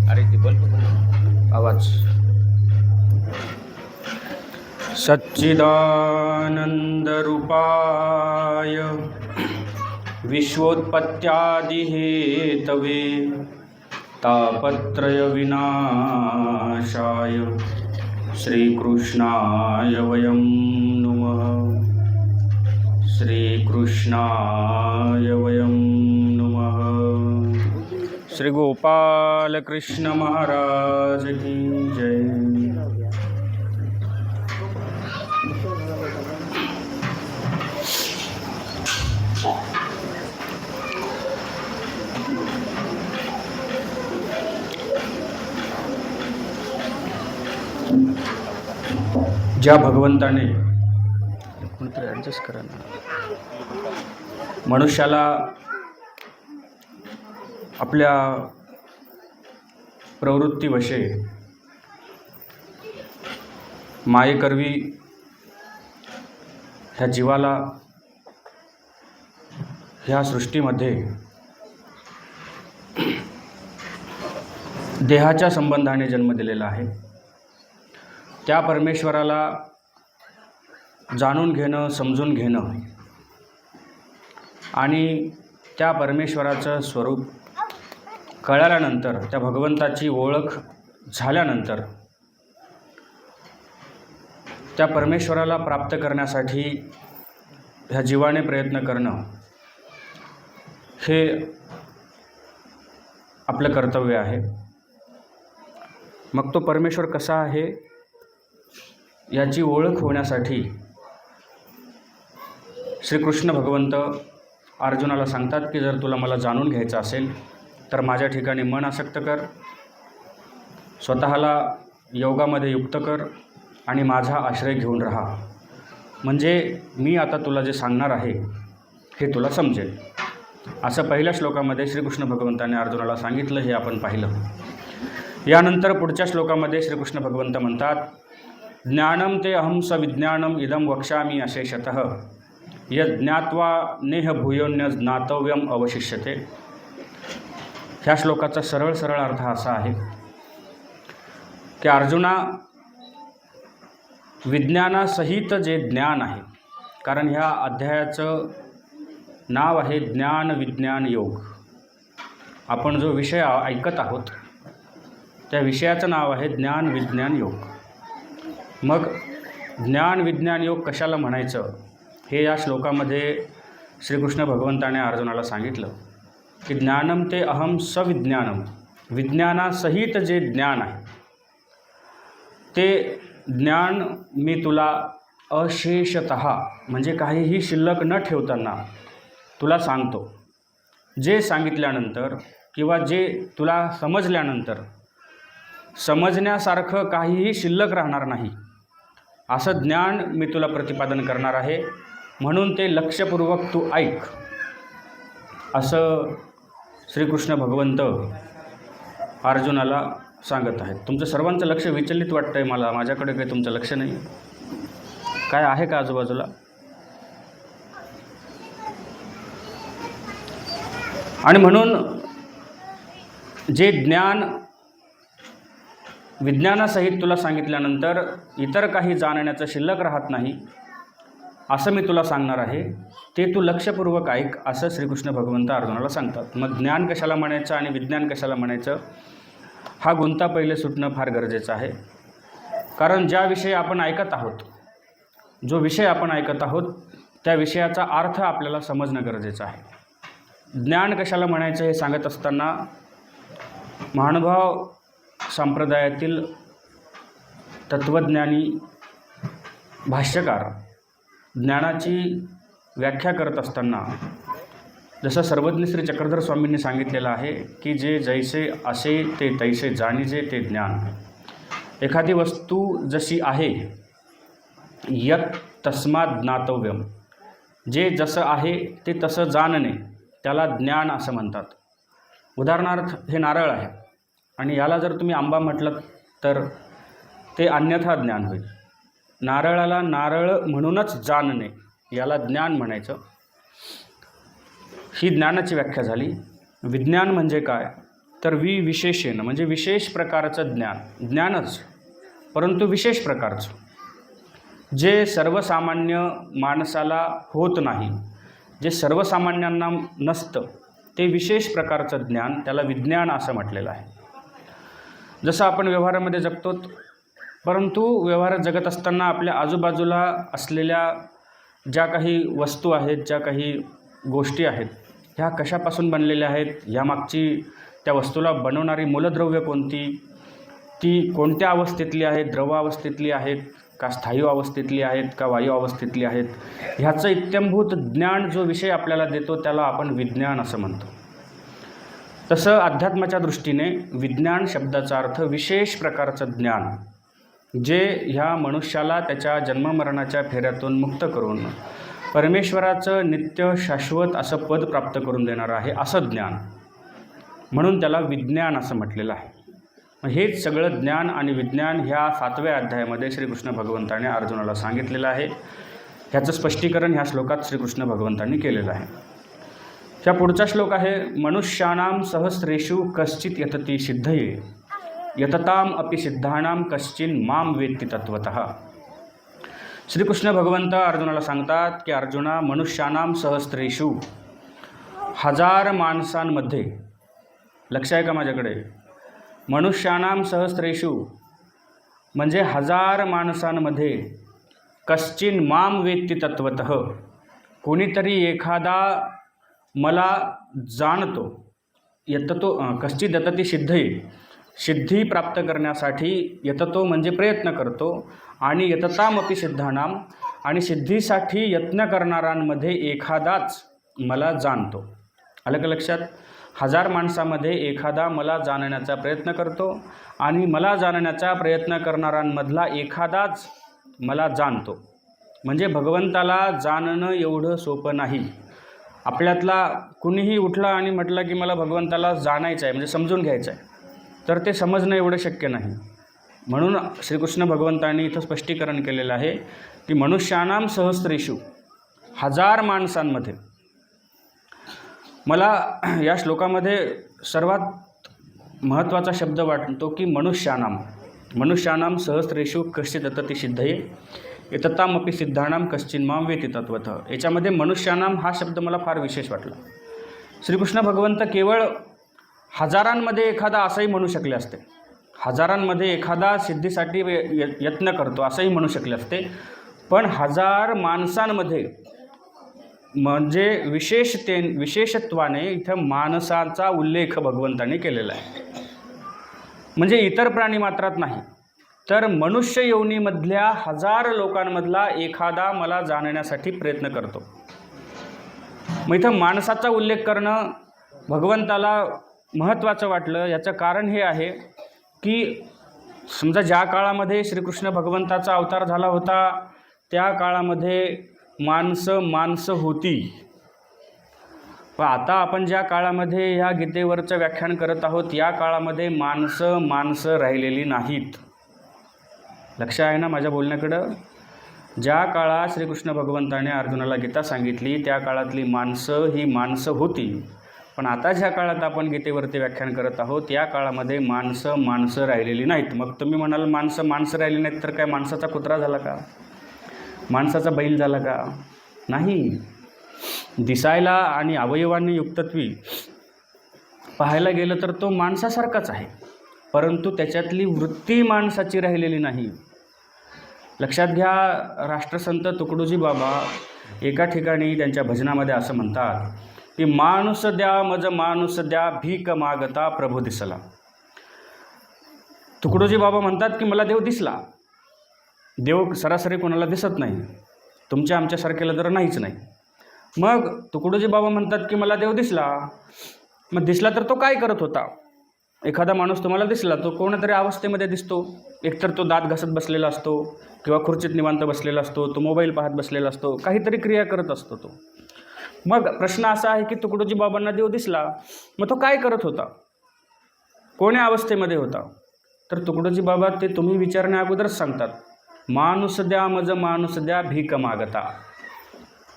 अरे ते बोल आवाज. सच्चिदानंदरूपाय विश्वोत्पत्त्यादिहेतवे तापत्रय विनाशाय श्रीकृष्णाय वयं नमः. श्रीकृष्णाय वयं नमः. श्री गोपाल कृष्ण महाराज की जय. ज्या भगवंताने कोणतरी ॲडजस्ट करा ना, मनुष्याला आपल्या प्रवृत्तीवशे मायेकरवी ह्या जीवाला ह्या सृष्टीमध्ये देहाच्या संबंधाने जन्म दिलेला आहे. त्या परमेश्वराला जाणून घेणं, समजून घेणं आणि त्या परमेश्वराचं स्वरूप कळल्यानंतर, त्या भगवंताची ओळख झाल्यानंतर, त्या परमेश्वराला प्राप्त करण्यासाठी ह्या जीवाने प्रयत्न करणं हे आपलं कर्तव्य आहे. मग तो परमेश्वर कसा आहे याची ओळख होण्यासाठी श्रीकृष्ण भगवंत अर्जुनाला सांगतात की जर तुला मला जाणून घ्यायचं असेल तर माझ्या ठिकाणी मन आसक्त कर, स्वतःला योगामध्ये युक्त कर आणि माझा आश्रय घेऊन राहा. म्हणजे मी आता तुला जे सांगणार आहे हे तुला समजेल. असं पहिल्या श्लोकामध्ये श्रीकृष्ण भगवंताने अर्जुनाला सांगितलं, हे आपण पाहिलं. यानंतर पुढच्या श्लोकामध्ये श्रीकृष्ण भगवंत म्हणतात, ज्ञानम ते अहम स विज्ञानम इदम वक्ष्यामि अशेषतः यद् ज्ञात्वा नेह भूयोन्य ज्ञातव्यम अवशिष्यते. ह्या श्लोकाचा सरळ अर्थ असा आहे की अर्जुना, विज्ञानासहित जे ज्ञान आहे, कारण ह्या अध्यायाचं नाव आहे ज्ञान विज्ञान योग. आपण जो विषय ऐकत आहोत त्या विषयाचं नाव आहे ज्ञान विज्ञान योग. मग ज्ञान विज्ञान योग कशाला म्हणायचं हे या श्लोकामध्ये श्रीकृष्ण भगवंताने अर्जुनाला सांगितलं की ज्ञानम ते अहम सविज्ञानम, विज्ञानासहित जे ज्ञान आहे ते ज्ञान मी तुला अशेषतः, म्हणजे काहीही शिल्लक न ठेवताना तुला सांगतो. जे सांगितल्यानंतर किंवा जे तुला समजल्यानंतर समजण्यासारखं काहीही शिल्लक राहणार नाही असं ज्ञान मी तुला प्रतिपादन करणार आहे. म्हणून ते लक्षपूर्वक तू ऐक, असं श्रीकृष्ण भगवंत अर्जुनाला सांगत आहेत. तुमचं सर्वांचं लक्ष विचलित वाटतं आहे मला, माझ्याकडे काही तुमचं लक्ष नाही. काय आहे का आजूबाजूला? आणि म्हणून जे ज्ञान विज्ञानासहित तुला सांगितल्यानंतर इतर काही जाणण्याचं शिल्लक राहत नाही असं मी तुला सांगणार आहे, ते तू लक्षपूर्वक ऐक, असं श्रीकृष्ण भगवंत अर्जुनाला सांगतात. मग ज्ञान कशाला म्हणायचं आणि विज्ञान कशाला म्हणायचं हा गुंता पहिले सुटणं फार गरजेचं आहे. कारण ज्याविषयी आपण ऐकत आहोत, जो विषय आपण ऐकत आहोत त्या विषयाचा अर्थ आपल्याला समजणं गरजेचं आहे. ज्ञान कशाला म्हणायचं हे सांगत असताना महानुभाव संप्रदायातील तत्त्वज्ञानी भाष्यकार ज्ञानाची व्याख्या करत असताना जसं सर्वज्ञ श्री चक्रधर स्वामींनी सांगितलेलं आहे की जे जैसे असे ते तैसे जाणीजे ते ज्ञान. एखादी वस्तू जशी आहे यत् तस्मात् ज्ञातव्यम, जे जसं आहे ते तसं जाणणे त्याला ज्ञान असं म्हणतात. उदाहरणार्थ हे नारळ आहे आणि याला जर तुम्ही आंबा म्हटलं तर ते अन्यथा ज्ञान होईल. नारळाला नारळ म्हणूनच जाणणे याला ज्ञान म्हणायचं. ही ज्ञानाची व्याख्या झाली. विज्ञान म्हणजे काय तर विशेषेण म्हणजे विशेष प्रकारचं ज्ञान, ज्ञानच परंतु विशेष प्रकारचं, जे सर्वसामान्य माणसाला होत नाही, जे सर्वसामान्यांना नसतं, ते विशेष प्रकारचं ज्ञान, त्याला विज्ञान असं म्हटलेलं आहे. जसं आपण व्यवहारामध्ये जगतो, परंतु व्यवहारात जगत असताना आपल्या आजूबाजूला असलेल्या ज्या काही वस्तू आहेत, ज्या काही गोष्टी आहेत, ह्या कशापासून बनलेल्या आहेत, यामागची त्या वस्तूला बनवणारी मूलद्रव्य कोणती, ती कोणत्या अवस्थेतली आहेत, द्रव अवस्थेतली आहेत का स्थायू अवस्थेतली आहेत का वायू अवस्थेतली आहेत, ह्याचं इत्थंभूत ज्ञान जो विषय आपल्याला देतो त्याला आपण विज्ञान असं म्हणतो. तसं अध्यात्माच्या दृष्टीने विज्ञान शब्दाचा अर्थ विशेष प्रकारचं ज्ञान, जे ह्या मनुष्याला त्याच्या जन्ममरणाच्या फेऱ्यातून मुक्त करून परमेश्वराचं नित्य शाश्वत असं पद प्राप्त करून देणारं आहे, असं ज्ञान, म्हणून त्याला विज्ञान असं म्हटलेलं आहे. हेच सगळं ज्ञान आणि विज्ञान ह्या 7व्या अध्यायामध्ये श्रीकृष्ण भगवंताने अर्जुनाला सांगितलेलं आहे. ह्याचं स्पष्टीकरण ह्या श्लोकात श्रीकृष्ण भगवंतांनी केलेलं आहे. ह्या पुढचा श्लोक आहे, मनुष्याणां सहस्रेषु कश्चित् यतति सिद्धये यतताम अपि सिद्धानां कश्चिन् मां वेत्ति तत्वतः. श्रीकृष्ण भगवंत अर्जुनाला सांगतात की अर्जुना, मनुष्याणां सहस्रेषु, हजार माणसांमध्ये, लक्ष आहे का माझ्याकडे, मनुष्याणां सहस्रेषु म्हणजे हजार माणसांमध्ये, कश्चिन् मां वेत्ति तत्वतः, कोणीतरी एखादा मला जाणतो, यततो कश्चित् यतति सिद्धये, सिद्धी प्राप्त करण्यासाठी यततो म्हणजे प्रयत्न करतो, आणि यततामपि सिद्धानां, आणि सिद्धीसाठी यत्न करणाऱ्यांमध्ये एखादाच मला जाणतो. आलं का लक्षात? हजार माणसामध्ये एखादा मला जाणण्याचा प्रयत्न करतो, आणि मला जाणण्याचा प्रयत्न करणाऱ्यांमधला एखादाच मला जाणतो. म्हणजे भगवंताला जाणणं एवढं सोपं नाही. आपल्यातला कुणीही उठला आणि म्हटलं की मला भगवंताला जाणायचं आहे, म्हणजे समजून घ्यायचं आहे, तर ते समजणं एवढं शक्य नाही. म्हणून श्रीकृष्ण भगवंतांनी इथं स्पष्टीकरण केलेलं आहे की मनुष्याणां सहस्रेषु, हजार माणसांमध्ये. मला या श्लोकामध्ये सर्वात महत्त्वाचा शब्द वाटतो की मनुष्याणां सहस्रेषु कश्चित् यतति सिद्धये यततामपि सिद्धानां कश्चिन् मां वेत्ति तत्वतः. याच्यामध्ये मनुष्याणां हा शब्द मला फार विशेष वाटला. श्रीकृष्ण भगवंत केवळ हजारांमध्ये एखादा असंही म्हणू शकले असते, हजारांमध्ये एखादा सिद्धीसाठी यत्न करतो असंही म्हणू शकले असते, पण हजार माणसांमध्ये म्हणजे विशेषत्वाने इथं माणसाचा उल्लेख भगवंताने केलेला आहे. म्हणजे इतर प्राणी मात्रात नाही, तर मनुष्य योनीमधल्या हजार लोकांमधला एखादा मला जाणण्यासाठी प्रयत्न करतो. मग इथं माणसाचा उल्लेख करणं भगवंताला महत्त्वाचं वाटलं. याचं कारण हे आहे की समजा ज्या काळामध्ये श्रीकृष्ण भगवंताचा अवतार झाला होता त्या काळामध्ये माणसं होती, पण आता आपण ज्या काळामध्ये ह्या गीतेवरचं व्याख्यान करत आहोत या काळामध्ये माणसं राहिलेली नाहीत. लक्ष आहे ना माझ्या बोलण्याकडं? ज्या काळात श्रीकृष्ण भगवंताने अर्जुनाला गीता सांगितली त्या काळातली माणसं ही माणसं होती, पण आता ज्या काळात आपण गीतेवरती व्याख्यान करत आहोत या काळामध्ये माणसं राहिलेली नाहीत. मग तुम्ही म्हणाल माणसं राहिली नाहीत तर काय माणसाचा कुत्रा झाला का, माणसाचा बैल झाला का? नाही. दिसायला आणि अवयवांनी युक्तत्वी पाहायला गेलं तर तो माणसासारखाच आहे, परंतु त्याच्यातली वृत्ती माणसाची राहिलेली नाही. लक्षात घ्या, राष्ट्रसंत तुकडोजी बाबा एका ठिकाणी त्यांच्या भजनामध्ये असं म्हणतात की माणूस द्या मज माणूस द्या भीक मागता प्रभू दिसला. तुकडोजी बाबा म्हणतात की मला देव दिसला. देव सरासरी कोणाला दिसत नाही, तुमच्या आमच्यासारख्याला जर नाहीच नाही. मग तुकडोजी बाबा म्हणतात की मला देव दिसला. मग दिसला तर तो काय करत होता? एखादा माणूस तुम्हाला दिसला तो कोणतरी अवस्थेमध्ये दिसतो. एकतर तो दात घासत बसलेला असतो किंवा खुर्चीत निवांत बसलेला असतो, तो मोबाईल पाहत बसलेला असतो, काहीतरी क्रिया करत असतो तो. मग प्रश्न असा आहे की तुकडोजी बाबांना देव दिसला, मग तो काय करत होता, कोण्या अवस्थेमध्ये होता? तर तुकडोजी बाबा ते तुम्ही विचारण्या अगोदरच सांगतात, माणूस द्या मज माणूस द्या भीक मागता.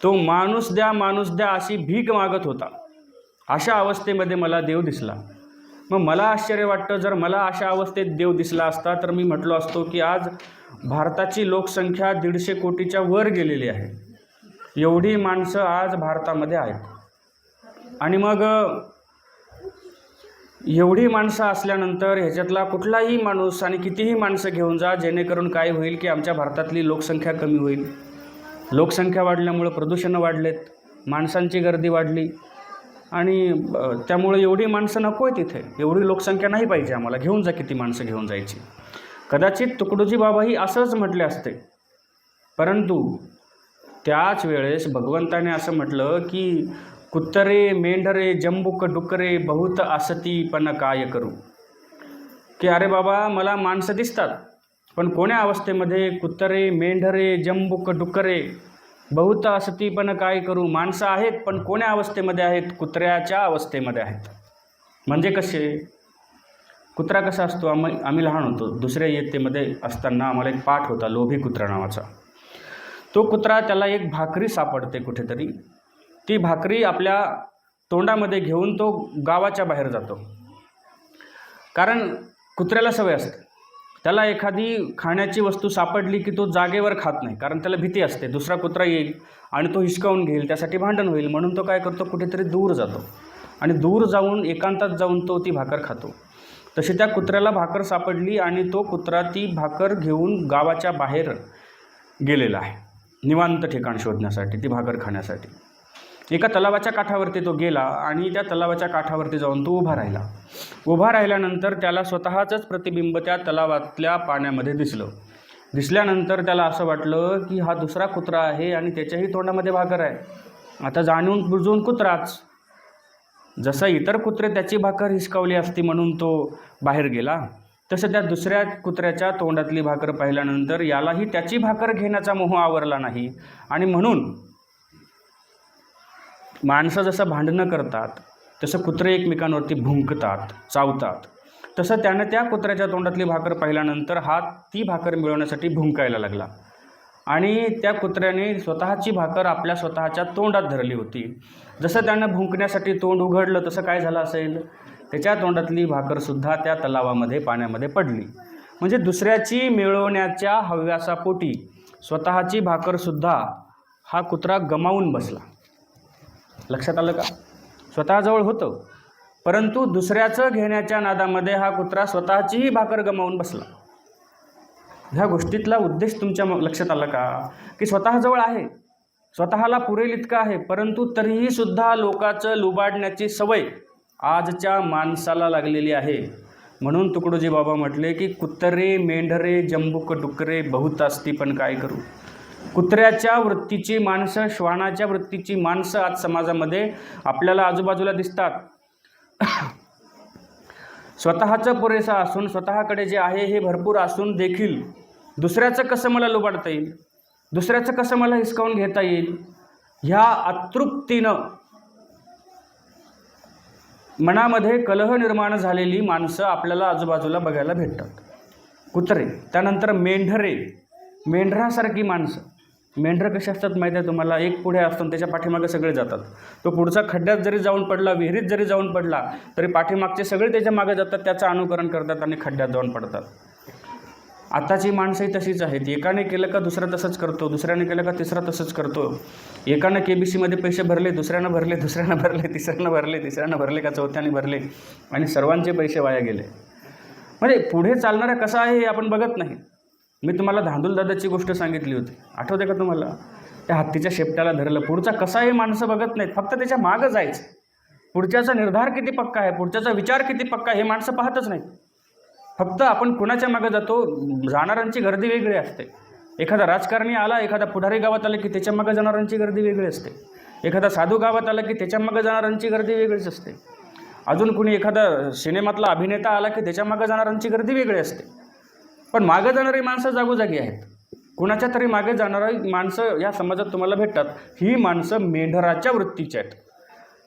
तो माणूस द्या अशी भीक मागत होता. अशा अवस्थेमध्ये मला देव दिसला. मग मला आश्चर्य वाटतं, जर मला अशा अवस्थेत देव दिसला असता तर मी म्हटलो असतो की आज भारताची लोकसंख्या 150 कोटीच्या वर गेलेली आहे. एवढी माणसं आज भारतामध्ये आहेत. आणि मग एवढी माणसं असल्यानंतर ह्याच्यातला कुठलाही माणूस आणि कितीही माणसं घेऊन जा, जेणेकरून काय होईल की आमच्या भारतातली लोकसंख्या कमी होईल. लोकसंख्या वाढल्यामुळं प्रदूषणं वाढलेत, माणसांची गर्दी वाढली आणि त्यामुळे एवढी माणसं नको आहे तिथे. एवढी लोकसंख्या नाही पाहिजे आम्हाला, घेऊन जा किती माणसं घेऊन जायची. कदाचित तुकडोजी बाबाही असंच म्हटले असते, परंतु त्याच वेळेस भगवंताने असं म्हटलं की कुत्रे मेंढरे जंबुक डुकरे बहुत असती पण काय करू. की अरे बाबा, मला माणसं दिसतात पण कोण्या अवस्थेमध्ये? कुत्रे मेंढरे जंबुक डुकरे बहुत असती पण काय करू. माणसं आहेत पण कोण्या अवस्थेमध्ये आहेत? कुत्र्याच्या अवस्थेमध्ये आहेत. म्हणजे कसे? कुत्रा कसा असतो? आम्ही लहान होतो, दुसऱ्या इयत्तेमध्ये असताना आम्हाला एक पाठ होता लोभी कुत्रा नावाचा. तो कुत्रा, त्याला एक भाकरी सापडते कुठेतरी, ती भाकरी आपल्या तोंडामध्ये घेऊन तो गावाच्या बाहेर जातो. कारण कुत्र्याला सवय असते, त्याला एखादी खाण्याची वस्तू सापडली की तो जागेवर खात नाही, कारण त्याला भीती असते दुसरा कुत्रा येईल आणि तो हिसकावून घेईल, त्यासाठी भांडण होईल. म्हणून तो काय करतो, कुठेतरी दूर जातो आणि दूर जाऊन एकांतात जाऊन तो ती भाकर खातो. तशी त्या कुत्र्याला भाकर सापडली आणि तो कुत्रा ती भाकर घेऊन गावाच्या बाहेर गेलेला आहे, निवांत ठिकाण शोधण्यासाठी, ती भाकर खाण्यासाठी. एका तलावाच्या काठावरती तो गेला आणि त्या तलावाच्या काठावरती जाऊन तो उभा राहिला. उभा राहिल्यानंतर त्याला स्वतःचंच प्रतिबिंब त्या तलावातल्या पाण्यामध्ये दिसल्यानंतर त्याला असं वाटलं की हा दुसरा कुत्रा आहे आणि त्याच्याही तोंडामध्ये भाकर आहे. आता जाणून बुजून कुत्राच, जसं इतर कुत्रे त्याची भाकर हिसकावली असती म्हणून तो बाहेर गेला, तसं त्या दुसऱ्या कुत्र्याच्या तोंडातली भाकर पाहिल्यानंतर यालाही त्याची भाकर घेण्याचा मोह आवरला नाही. आणि म्हणून माणसं जसं भांडणं करतात तसं कुत्रे एकमेकांवरती भुंकतात, चावतात, तसं त्यानं त्या कुत्र्याच्या तोंडातली भाकर पाहिल्यानंतर ती भाकर मिळवण्यासाठी भुंकायला लागला. आणि त्या कुत्र्याने स्वतःची भाकर आपल्या स्वतःच्या तोंडात धरली होती. जसं त्यानं भुंकण्यासाठी तोंड उघडलं तसं काय झालं असेल, त्याच्या तोंडातली भाकरसुद्धा त्या तलावामध्ये पाण्यामध्ये पडली. म्हणजे दुसऱ्याची मिळवण्याच्या हव्यासापोटी स्वतःची भाकरसुद्धा हा कुत्रा गमावून बसला. लक्षात आलं का? स्वतःजवळ होतं, परंतु दुसऱ्याचं घेण्याच्या नादामध्ये हा कुत्रा स्वतःचीही भाकर गमावून बसला. ह्या गोष्टीतला उद्देश तुमच्या लक्षात आला का? की स्वतःजवळ आहे, स्वतःला पुरेल इतकं आहे, परंतु तरीही सुद्धा लोकांचं लुबाडण्याची सवय आजच्या माणसाला लागलेली आहे. म्हणून तुकडोजी बाबा म्हटले की कुत्रे मेंढरे जंबुक डुकरे बहुत असती पण काय करू. कुत्र्याच्या वृत्तीची माणसं, श्वानाच्या वृत्तीची माणसं आज समाजामध्ये आपल्याला आजूबाजूला दिसतात. स्वतःचं पुरेसं असून, स्वतःकडे जे आहे हे भरपूर असून देखील दुसऱ्याचं कसं मला लुबाडता येईल, दुसऱ्याचं कसं मला हिसकावून घेता येईल, ह्या अतृप्तीनं मनामध्ये कलह निर्माण झालेली माणसं आपल्याला आजूबाजूला बघायला भेटतात. कुत्रे, त्यानंतर मेंढरे, मेंढरासारखी माणसं. मेंढरं कशी असतात माहीत आहे तुम्हाला? एक पुढे असतो त्याच्या पाठीमागे सगळे जातात. तो पुढचा खड्ड्यात जरी जाऊन पडला, विहिरीत जरी जाऊन पडला, तरी पाठीमागचे सगळे त्याच्या मागे जातात, त्याचं अनुकरण करतात आणि खड्ड्यात जाऊन पडतात. आताची माणसंही तशीच आहेत. एकाने केलं का दुसरा तसंच करतो, दुसऱ्याने केलं का तिसरा तसंच करतो. एकानं KBCमध्ये पैसे भरले, दुसऱ्यानं भरले, तिसऱ्यानं भरले का चौथ्याने भरले आणि सर्वांचे पैसे वाया गेले. म्हणजे पुढे चालणारा कसा आहे हे आपण बघत नाही. मी तुम्हाला धांदूलदादाची गोष्ट सांगितली होती, आठवते का तुम्हाला? त्या हत्तीच्या शेपट्याला धरलं. पुढचा कसा आहे माणसं बघत नाहीत, फक्त त्याच्या मागं जायचं. पुढच्याचा निर्धार किती पक्का आहे, पुढच्याचा विचार किती पक्का आहे हे माणसं पाहतच नाहीत. फक्त आपण कुणाच्या मागं जातो, जाणाऱ्यांची गर्दी वेगळी असते. एखादा राजकारणी आला, एखादा पुढारी गावात आला की त्याच्या मागं जाणाऱ्यांची गर्दी वेगळी असते. एखादा साधू गावात आला की त्याच्या मागं जाणाऱ्यांची गर्दी वेगळीच असते. अजून कुणी एखादा सिनेमातला अभिनेता आला की त्याच्या मागं जाणाऱ्यांची गर्दी वेगळी असते. पण मागं जाणारी माणसं जागोजागी आहेत. कुणाच्या तरी मागे जाणारी माणसं या समाजात तुम्हाला भेटतात. ही माणसं मेंढराच्या वृत्तीची आहेत.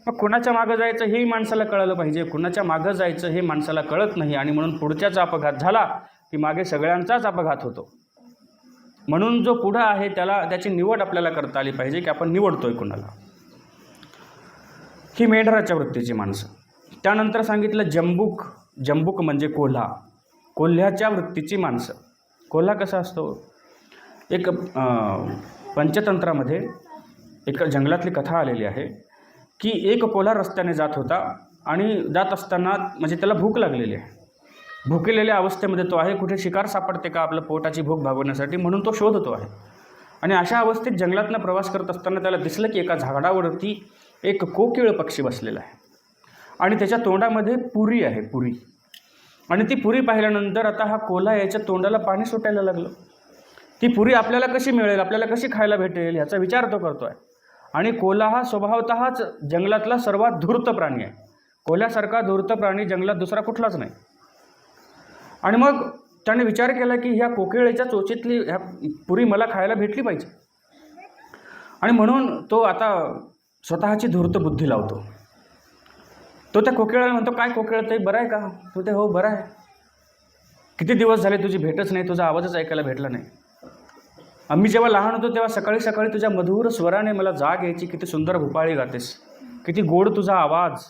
मग कुणाच्या मागं जायचं हेही माणसाला कळलं पाहिजे. कुणाच्या मागं जायचं हे माणसाला कळत नाही आणि म्हणून पुढच्याचा अपघात झाला की मागे सगळ्यांचाच अपघात होतो. म्हणून जो पुढं आहे त्याची निवड आपल्याला करता आली पाहिजे की आपण निवडतोय कुणाला. ही मेंढराच्या वृत्तीची माणसं. त्यानंतर सांगितलं जंबूक. जंबूक म्हणजे कोल्हा. कोल्ह्याच्या वृत्तीची माणसं. कोल्हा कसा असतो? एक पंचतंत्रामध्ये एक जंगलातली कथा आलेली आहे की एक कोल्हा रस्त्याने जात होता आणि जात असताना म्हणजे त्याला भूक लागलेली आहे. भुकेलेल्या अवस्थेमध्ये तो आहे. कुठे शिकार सापडते का आपलं पोटाची भूक भागवण्यासाठी, म्हणून तो शोधतो आहे. आणि अशा अवस्थेत जंगलातनं प्रवास करत असताना त्याला दिसलं की एका झाडावरती एक कोकिळ पक्षी बसलेला आहे आणि त्याच्या तोंडामध्ये पुरी आहे, पुरी. आणि ती पुरी पाहिल्यानंतर आता हा कोल्हा याच्या तोंडाला पाणी सुटायला लागलं. ती पुरी आपल्याला कशी मिळेल, आपल्याला कशी खायला भेटेल ह्याचा विचार तो करतो आहे. आणि कोल्हा हा स्वभावतःच जंगलातला सर्वात धूर्त प्राणी आहे. कोल्ह्यासारखा धूर्त प्राणी जंगलात दुसरा कुठलाच नाही. आणि मग त्याने विचार केला की ह्या कोकिळेच्या चोचीतली ह्या पुरी मला खायला भेटली पाहिजे. आणि म्हणून तो आता स्वतःची धूर्त बुद्धी लावतो. तो त्या कोकिळाला म्हणतो, काय कोकिळ ते बरं आहे का? तो ते हो बरं आहे. किती दिवस झाले तुझी भेटच नाही, तुझा आवाजच ऐकायला भेटला नाही. आम्ही जेव्हा लहान होतो तेव्हा सकाळी सकाळी तुझ्या मधुर स्वराने मला जाग यायची. किती सुंदर भूपाळी गातेस, किती गोड तुझा आवाज.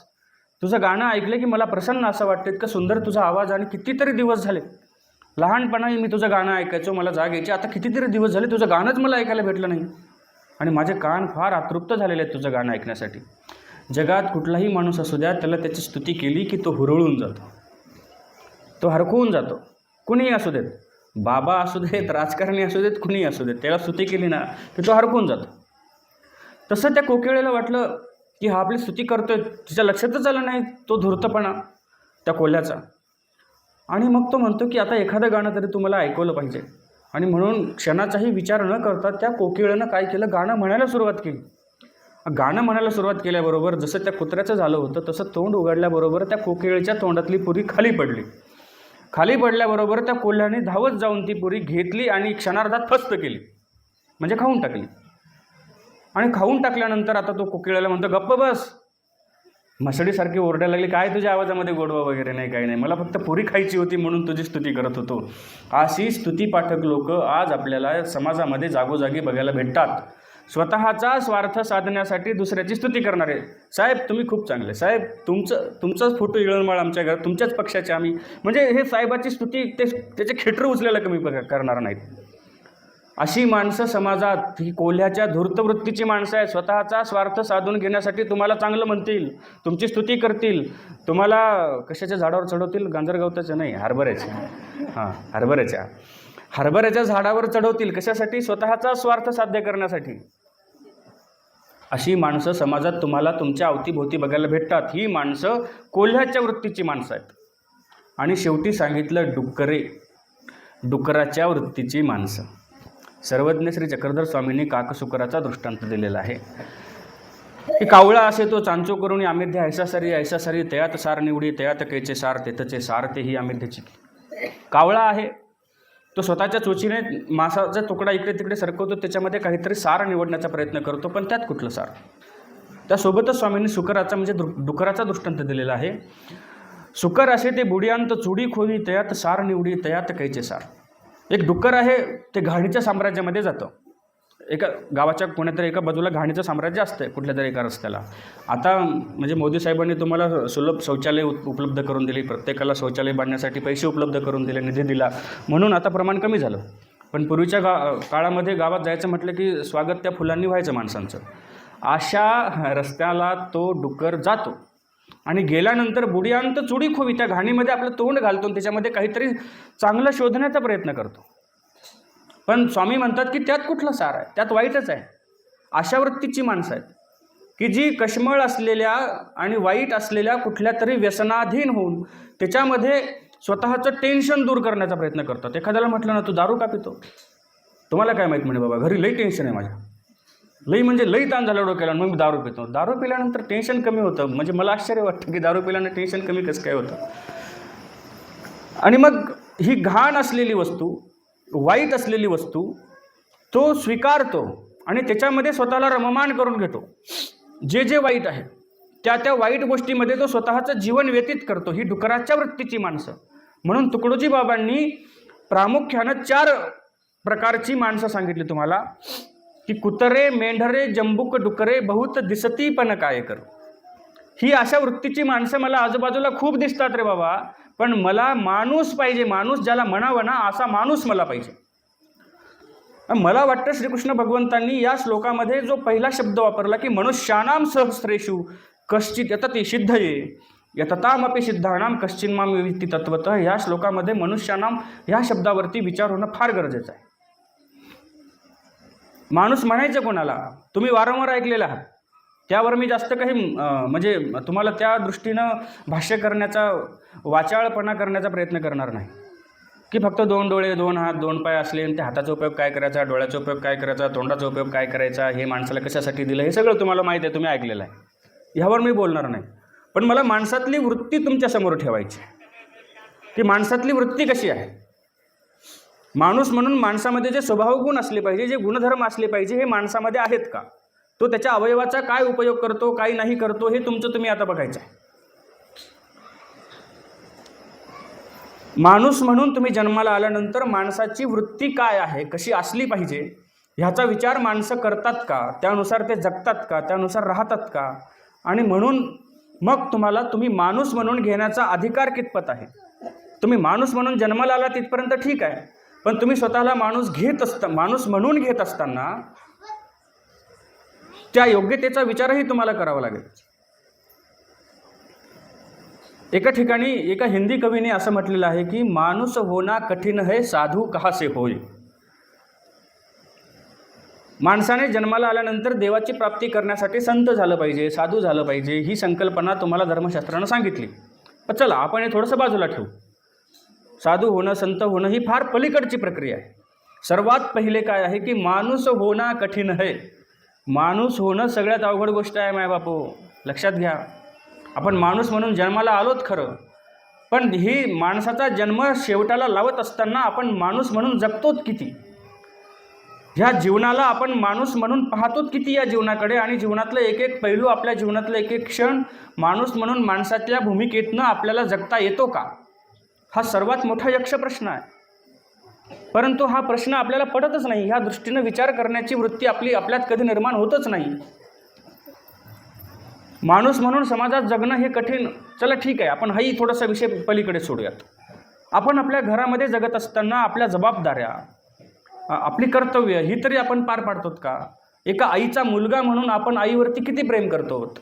तुझं गाणं ऐकलं की मला प्रसन्न असं वाटतं. इतकं सुंदर तुझा आवाज. आणि कितीतरी दिवस झाले, लहानपणाही मी तुझं गाणं ऐकायचो, मला जाग यायची. आता कितीतरी दिवस झाले तुझं गाणंच मला ऐकायला भेटलं नाही. आणि माझे कान फार आतृप्त झालेले आहेत तुझं गाणं ऐकण्यासाठी. जगात कुठलाही माणूस असू द्या, त्याला त्याची स्तुती केली की तो हुरळून जातो, तो हरखून जातो. कुणीही असू देत, बाबा असू देत, राजकारणी असू देत, कुणीही असू देत, त्याला स्तुती केली ना की तो हरखून जातो. तसं त्या कोकिळेला वाटलं की हा आपली स्तुती करतोय, तिच्या लक्षातच आलं नाही तो धूर्तपणा त्या कोल्ह्याचा. आणि मग तो म्हणतो की आता एखादं गाणं तरी तुम्हाला ऐकवलं पाहिजे. आणि म्हणून क्षणाचाही विचार न करता त्या कोकिळेनं काय केलं, गाणं म्हणायला सुरुवात केली. गाणं म्हणायला सुरुवात केल्याबरोबर जसं त्या कुत्र्याचं झालं होतं तसं तोंड उघडल्याबरोबर त्या कोकिळेच्या तोंडातली पुरी खाली पडली. खाली पडल्याबरोबर त्या कोल्ह्याने धावत जाऊन ती पुरी घेतली आणि क्षणार्धात फस्त केली, म्हणजे खाऊन टाकली. आणि खाऊन टाकल्यानंतर आता तो कोकिळेला म्हणतो, गप्प बस. म्हसडीसारखी ओरडायला लागली, काय तुझ्या आवाजामध्ये गोडवा वगैरे नाही, काही नाही, मला फक्त पुरी खायची होती म्हणून तुझी स्तुती करत होतो. अशी स्तुतीपाठक लोक आज आपल्याला समाजामध्ये जागोजागी बघायला भेटतात. स्वतःचा स्वार्थ साधण्यासाठी दुसऱ्याची स्तुती करणारे. साहेब तुम्ही खूप चांगले, साहेब तुमचाच फोटो इळणमाळ आमच्या घरात, तुमच्याच पक्षाचे आम्ही, म्हणजे हे साहेबाची स्तुती त्याचे खेटर उचलायला कमी करणार नाहीत. अशी माणसं समाजात ही कोल्ह्याच्या धूर्तवृत्तीची माणसं आहेत. स्वतःचा स्वार्थ साधून घेण्यासाठी तुम्हाला चांगलं म्हणतील, तुमची स्तुती करतील, तुम्हाला कशाच्या झाडावर चढवतील, गांजरगावताच्या नाही, हरभऱ्याच्या, हरभऱ्याच्या झाडावर चढवतील. कशासाठी? स्वतःचा स्वार्थ साध्य करण्यासाठी. अशी माणसं समाजात तुम्हाला तुमच्या अवतीभोवती बघायला भेटतात. ही माणसं कोल्ह्याच्या वृत्तीची माणसं आहेत. आणि शेवटी सांगितलं डुकराच्या वृत्तीची माणसं. सर्वज्ञ श्री चक्रधर स्वामींनी काकसुकराचा दृष्टांत दिलेला आहे की कावळा असे तो चांचो करून आमिध्य ऐसा सारी तयात सार निवडी तयात कैचे सार तेथचे सार ते ही आमिध्यची. कावळा आहे तो स्वतःच्या चोचीने मांसाचा तुकडा इकडे तिकडे सरकवतो, त्याच्यामध्ये काहीतरी सार निवडण्याचा प्रयत्न करतो, पण त्यात कुठलं सार. त्यासोबतच स्वामींनी सुकराचा म्हणजे डुकराचा दृष्टांत दिलेला आहे. सुकर असे ते बुडियांत चुडी खोवी तयात सार निवडी तयात कैचे सार. एक डुक्कर आहे, ते घाणीच्या साम्राज्यामध्ये जातं. एका गावाच्या कोणत्यातरी एका बाजूला घाणीचं साम्राज्य असतं कुठल्या तरी एका रस्त्याला. आता म्हणजे मोदी साहेबांनी तुम्हाला सुलभ शौचालय उपलब्ध करून दिली, प्रत्येकाला शौचालय बांधण्यासाठी पैसे उपलब्ध करून दिले, निधी दिला, म्हणून आता प्रमाण कमी झालं. पण पूर्वीच्या काळामध्ये गावात जायचं म्हटलं की स्वागत त्या फुलांनी व्हायचं माणसांचं. अशा रस्त्याला तो डुक्कर जातो आणि गेल्यानंतर बुडियांत चुडी खोवी, त्या घाणीमध्ये आपलं तोंड घालतो आणि त्याच्यामध्ये काहीतरी चांगलं शोधण्याचा प्रयत्न करतो. पण स्वामी म्हणतात की त्यात कुठलं सार आहे, त्यात वाईटच आहे. अशा वृत्तीची माणसं आहेत की जी कश्मळ असलेल्या आणि वाईट असलेल्या कुठल्या तरी व्यसनाधीन होऊन त्याच्यामध्ये स्वतःचं टेन्शन दूर करण्याचा प्रयत्न करतात. एखाद्याला म्हटलं ना तू दारू का पितो, तुम्हाला काय माहीत म्हणे, बाबा घरी लई टेन्शन आहे माझ्या, लई म्हणजे लई ताण झालं डोक्याला, मग मी दारू पितो. दारू पिल्यानंतर टेन्शन कमी होतं, म्हणजे मला आश्चर्य वाटतं की दारू पिल्यानं टेन्शन कमी कसं काय होतं. आणि मग ही घाण असलेली वस्तू, वाईट असलेली वस्तू तो स्वीकारतो आणि त्याच्यामध्ये स्वतःला रममाण करून घेतो. जे जे वाईट आहे त्या वाईट गोष्टीमध्ये तो स्वतःचं जीवन व्यतीत करतो. ही डुकराच्या वृत्तीची माणसं. म्हणून तुकडोजी बाबांनी प्रामुख्यानं 4 प्रकारची माणसं सांगितली तुम्हाला की कुतरे, मेंढरे, जंबूक, डुकरे बहुत दिसती पण काय कर. ही अशा वृत्तीची माणसं मला आजूबाजूला खूप दिसतात रे बाबा, पण मला माणूस पाहिजे, माणूस ज्याला म्हणावं ना असा माणूस मला पाहिजे. मला वाटतं श्रीकृष्ण भगवंतांनी या श्लोकामध्ये जो पहिला शब्द वापरला की मनुष्यानाम सहस्रेषु कश्चित यतते सिद्धये यततामपि सिद्धानाम कश्चिन्माम विविक्ती तत्वतः, ह्या श्लोकामध्ये मनुष्यानाम ह्या शब्दावरती विचार होणं फार गरजेचं आहे. माणूस म्हणायचं कोणाला? तुम्ही वारंवार ऐकलेला आहात, त्यावर मी जास्त काही म्हणजे तुम्हाला त्या दृष्टीनं भाष्य करण्याचा, वाचाळपणा करण्याचा प्रयत्न करणार नाही की फक्त 2 डोळे 2 हात 2 पाय असले आणि त्या हाताचा उपयोग काय करायचा, डोळ्याचा उपयोग काय करायचा, तोंडाचा उपयोग काय करायचा, हे माणसाला कशासाठी दिलं, हे सगळं तुम्हाला माहीत आहे, तुम्ही ऐकलेलं आहे, ह्यावर मी बोलणार नाही. पण मला माणसातली वृत्ती तुमच्यासमोर ठेवायची की माणसातली वृत्ती कशी आहे. माणूस म्हणून माणसामध्ये जे स्वभावगुण असले पाहिजे, जे गुणधर्म असले पाहिजे, हे माणसामध्ये आहेत का? तो त्याच्या अवयवाचा काय उपयोग करतो, काय नाही करतो, हे तुमचं तुम्ही आता बघायचं आहे. माणूस म्हणून तुम्ही जन्माला आल्यानंतर माणसाची वृत्ती काय आहे, कशी असली पाहिजे, ह्याचा विचार माणसं करतात का, त्यानुसार ते जगतात का, त्यानुसार राहतात का, आणि म्हणून मग तुम्ही माणूस म्हणून घेण्याचा अधिकार कितपत आहे. तुम्ही माणूस म्हणून जन्माला आला तिथपर्यंत ठीक आहे, पण तुम्ही स्वतःला माणूस म्हणून घेत असताना त्या योग्यतेचा विचारही तुम्हाला करावा लागेल. एका ठिकाणी एका हिंदी कवीने असं म्हटलेलं आहे की माणूस होना कठीण है साधू कहा से होय. माणसाने जन्माला आल्यानंतर देवाची प्राप्ती करण्यासाठी संत झालं पाहिजे, साधू झालं पाहिजे, ही संकल्पना तुम्हाला धर्मशास्त्रानं सांगितली. पण चला आपण हे थोडंसं बाजूला ठेवू. साधू होणं, संत होणं ही फार पलीकडची प्रक्रिया आहे. सर्वात पहिले काय आहे की माणूस होणं कठीण है. माणूस होणं सगळ्यात अवघड गोष्ट आहे मायबापू, लक्षात घ्या. आपण माणूस म्हणून जन्माला आलोत खरं, पण ही माणसाचा जन्म शेवटाला लावत असताना आपण माणूस म्हणून जगतोत किती, ह्या जीवनाला आपण माणूस म्हणून पाहतोत किती या जीवनाकडे, आणि जीवनातलं एक एक पैलू, आपल्या जीवनातलं एक एक क्षण माणूस म्हणून माणसाच्या भूमिकेतनं आपल्याला जगता येतो का, हा सर्वात मोठा यक्ष प्रश्न आहे. परंतु हा प्रश्न आपल्याला पडतच नाही. ह्या दृष्टीनं विचार करण्याची वृत्ती आपल्यात कधी निर्माण होतच नाही. माणूस म्हणून समाजात जगणं हे कठीण. चला ठीक आहे, आपण हाही थोडासा विषय पलीकडे सोडूयात. आपण आपल्या घरामध्ये जगत असताना आपल्या जबाबदाऱ्या, आपली कर्तव्य ही तरी आपण पार पाडतोत का? एका आईचा मुलगा म्हणून आपण आईवरती किती प्रेम करतो.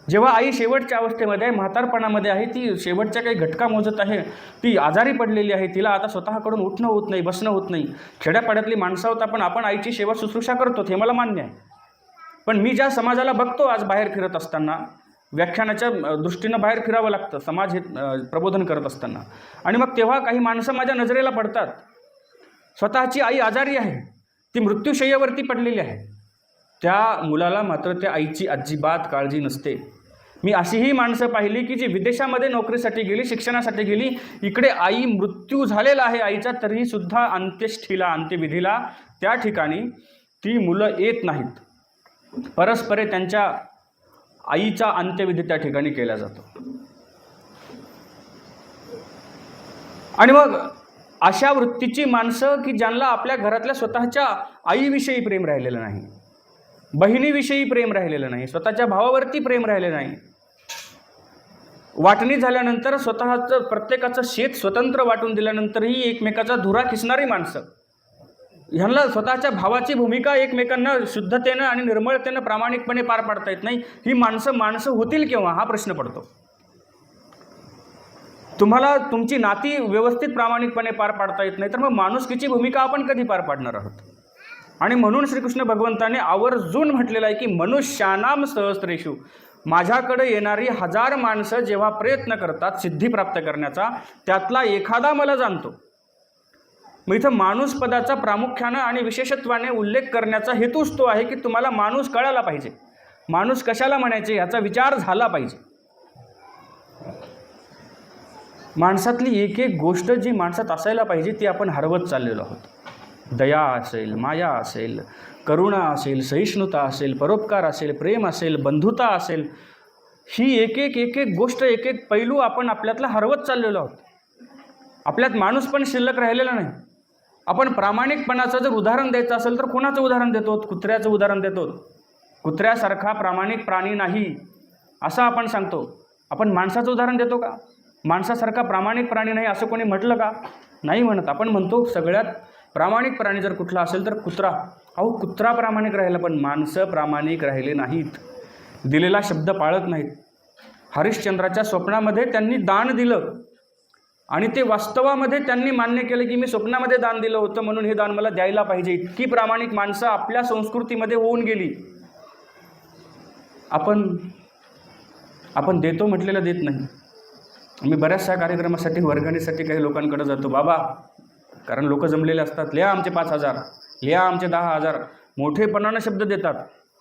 जेव्हा आई शेवटच्या अवस्थेमध्ये आहे, म्हातारपणामध्ये आहे, ती शेवटच्या काही घटका मोजत आहे, ती आजारी पडलेली आहे, तिला आता स्वतःकडून उठणं होत नाही, बसणं होत नाही. खेड्यापाड्यातली माणसं होता, पण आपण आईची सेवा शुश्रूषा करतो, हे मला मान्य आहे. पण मी ज्या समाजाला बघतो आज बाहेर फिरत असताना, व्याख्यानाच्या दृष्टीनं बाहेर फिरावं लागतं समाज हे प्रबोधन करत असताना, आणि मग तेव्हा काही माणसं माझ्या नजरेला पडतात. स्वतःची आई आजारी आहे, ती मृत्यूशय्यावरती पडलेली आहे, त्या मुलाला मात्र त्या आईची अजिबात काळजी नसते. मी अशीही माणसं पाहिली की जी विदेशामध्ये नोकरीसाठी गेली, शिक्षणासाठी गेली, इकडे आई मृत्यू झालेला आहे आईचा, तरीही सुद्धा अंत्येष्ठीला, अंत्यविधीला त्या ठिकाणी ती मुलं येत नाहीत. परस्परे त्यांच्या आईचा अंत्यविधी त्या ठिकाणी केला जातो. आणि मग अशा वृत्तीची माणसं की ज्यांना आपल्या घरातल्या स्वतःच्या आईविषयी प्रेम राहिलेलं नाही, बहिणीविषयी प्रेम राहिलेलं नाही, स्वतःच्या भावावरती प्रेम राहिलेलं नाही. वाटणी झाल्यानंतर स्वतःचं प्रत्येकाचं शेत स्वतंत्र वाटून दिल्यानंतरही एकमेकाचा धुरा खिसणारी माणसं, ह्यांना स्वतःच्या भावाची भूमिका एकमेकांना शुद्धतेनं आणि निर्मळतेनं प्रामाणिकपणे पार पाडता येत नाही. ही माणसं होतील केव्हा हा प्रश्न पडतो. तुम्हाला तुमची नाती व्यवस्थित प्रामाणिकपणे पार पाडता येत नाही, तर मग माणुसकीची भूमिका आपण कधी पार पाडणार आहोत. आणि म्हणून श्रीकृष्ण भगवंताने आवर्जून म्हटलेलं आहे की मनुष्यानाम सहस्रेषु, माझ्याकडे येणारी 1000 माणसं जेव्हा प्रयत्न करतात सिद्धी प्राप्त करण्याचा, त्यातला एखादा मला जाणतो. मग इथं माणूस पदाचा प्रामुख्यानं आणि विशेषत्वाने उल्लेख करण्याचा हेतूच तो आहे की तुम्हाला माणूस कळायला पाहिजे, माणूस कशाला म्हणायचे याचा विचार झाला पाहिजे. माणसातली एक एक गोष्ट जी माणसात असायला पाहिजे ती आपण हरवत चाललेलो आहोत. दया असेल, माया असेल, करुणा असेल, सहिष्णुता असेल, परोपकार असेल, प्रेम असेल, बंधुता असेल, ही एक एक गोष्ट, एक एक पैलू आपण आपल्यातला हरवत चाललेलो आहोत. आपल्यात माणूस पण शिल्लक राहिलेला नाही. आपण प्रामाणिकपणाचं जर उदाहरण द्यायचं असेल तर कोणाचं उदाहरण देतो? कुत्र्याचं उदाहरण देतो. कुत्र्यासारखा प्रामाणिक प्राणी नाही. असं आपण सांगतो. आपण माणसाचं उदाहरण देतो का? माणसासारखा प्रामाणिक प्राणी नाही असं कोणी म्हटलं का? नाही म्हणत. आपण म्हणतो सगळ्यात प्रामाणिक प्राणी जर कुठला असेल तर कुत्रा. अहो, कुत्रा प्रामाणिक राहिला, पण माणसं प्रामाणिक राहिले नाहीत, दिलेला शब्द पाळत नाहीत. हरिश्चंद्राच्या स्वप्नामध्ये त्यांनी दान दिलं आणि ते वास्तवामध्ये त्यांनी मान्य केलं की मी स्वप्नामध्ये दान दिलं होतं म्हणून हे दान मला द्यायला पाहिजे. इतकी प्रामाणिक माणसं आपल्या संस्कृतीमध्ये होऊन गेली. आपण देतो म्हटलेलं देत नाही. मी बऱ्याचशा कार्यक्रमासाठी वर्गणीसाठी काही लोकांकडे जातो. बाबा, कारण लोक जमलेले असतात, लिहा आमचे 5,000, लिहा आमचे 10,000, मोठेपणानं शब्द देतात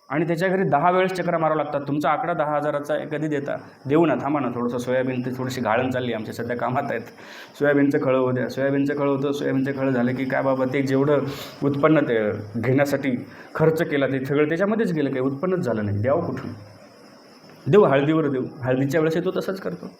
आणि त्याच्या घरी 10 वेळेस चक्रा मारावं लागतात. तुमचा आकडा 10,000चा आहे, कधी देता? देऊ ना, थांबा ना थोडंसं. सोयाबीनची थोडीशी घाळण चालली आमच्या सध्या कामात आहेत. सोयाबीनचं खळं होऊ द्या. सोयाबीनचं खळं होतं. सोयाबीनचं खळं झालं की काय बाबा, ते जेवढं उत्पन्न ते घेण्यासाठी खर्च केला ते सगळं त्याच्यामध्येच गेलं, काही उत्पन्नच झालं नाही. द्यावं कुठून? देऊ, हळदीवर देऊ. हळदीच्या वेळेस तो तसंच करतो.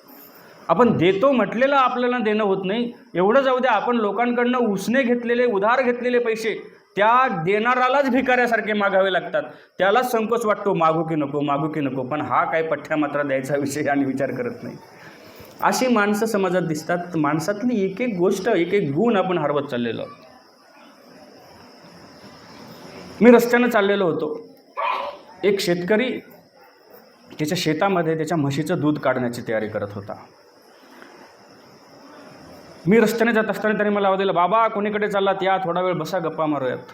आपण देतो म्हटलेलं आपल्याला देणं होत नाही. एवढं जाऊ द्या, आपण लोकांकडनं उसने घेतलेले, उधार घेतलेले पैसे त्या देणारालाच भिकाऱ्यासारखे मागावे लागतात. त्यालाच संकोच वाटतो, मागू की नको, मागू की नको. पण हा काय पठ्ठ्या मात्र द्यायचा विषय आणि विचार करत नाही. अशी माणसं समाजात दिसतात. माणसातली एक एक गोष्ट, एक एक गुण आपण हरवत चाललेलो. मी रस्त्यानं चाललेलो होतो. एक शेतकरी त्याच्या शेतामध्ये त्याच्या म्हशीचं दूध काढण्याची तयारी करत होता. मी रस्त्याने जात असताना त्याने मला आवाज दिला, बाबा कोणीकडे चाललात, या थोडा वेळ बसा, गप्पा मारूयात.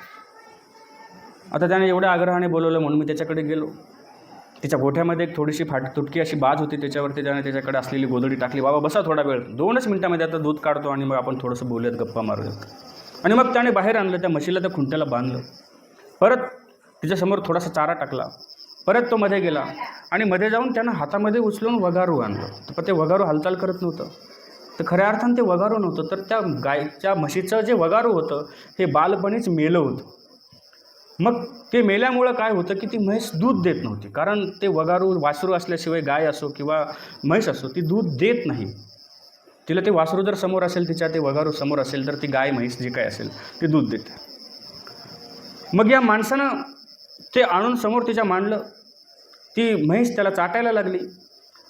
आता त्याने एवढ्या आग्रहाने बोलवलं म्हणून मी त्याच्याकडे गेलो. त्याच्या गोठ्यामध्ये एक थोडीशी तुटकी अशी बाज होती, त्याच्यावरती त्याने त्याच्याकडे असलेली गोधडी टाकली. बाबा बसा थोडा वेळ, 2च मिनिटामध्ये आता दूध काढतो आणि मग आपण थोडंसं बोलूयात, गप्पा मारूयात. आणि मग त्याने बाहेर आणलं, त्या म्हशीला त्या खुंट्याला बांधलं, परत तिच्यासमोर थोडासा चारा टाकला, परत तो मध्ये गेला आणि मध्ये जाऊन त्यानं हातामध्ये उचलून वगारू आणलं. पण ते वगारू हालचाल करत नव्हतं. तर खऱ्या अर्थानं ते वगारू नव्हतं, तर त्या गायच्या म्हशीचं जे वगारू होतं हे बालपणीच मेलं होतं. मग ते मेल्यामुळं काय होतं की ती म्हैस दूध देत नव्हती. कारण ते वगारू, वासरू असल्याशिवाय गाय असो किंवा म्हैस असो ती दूध देत नाही. तिला ते वासरू जर समोर असेल, तिच्या ते वगारू समोर असेल, तर ती गाय म्हैस जी काय असेल ती दूध देते. मग या माणसानं ते आणून समोर तिच्या मांडलं. ती म्हैस त्याला चाटायला लागली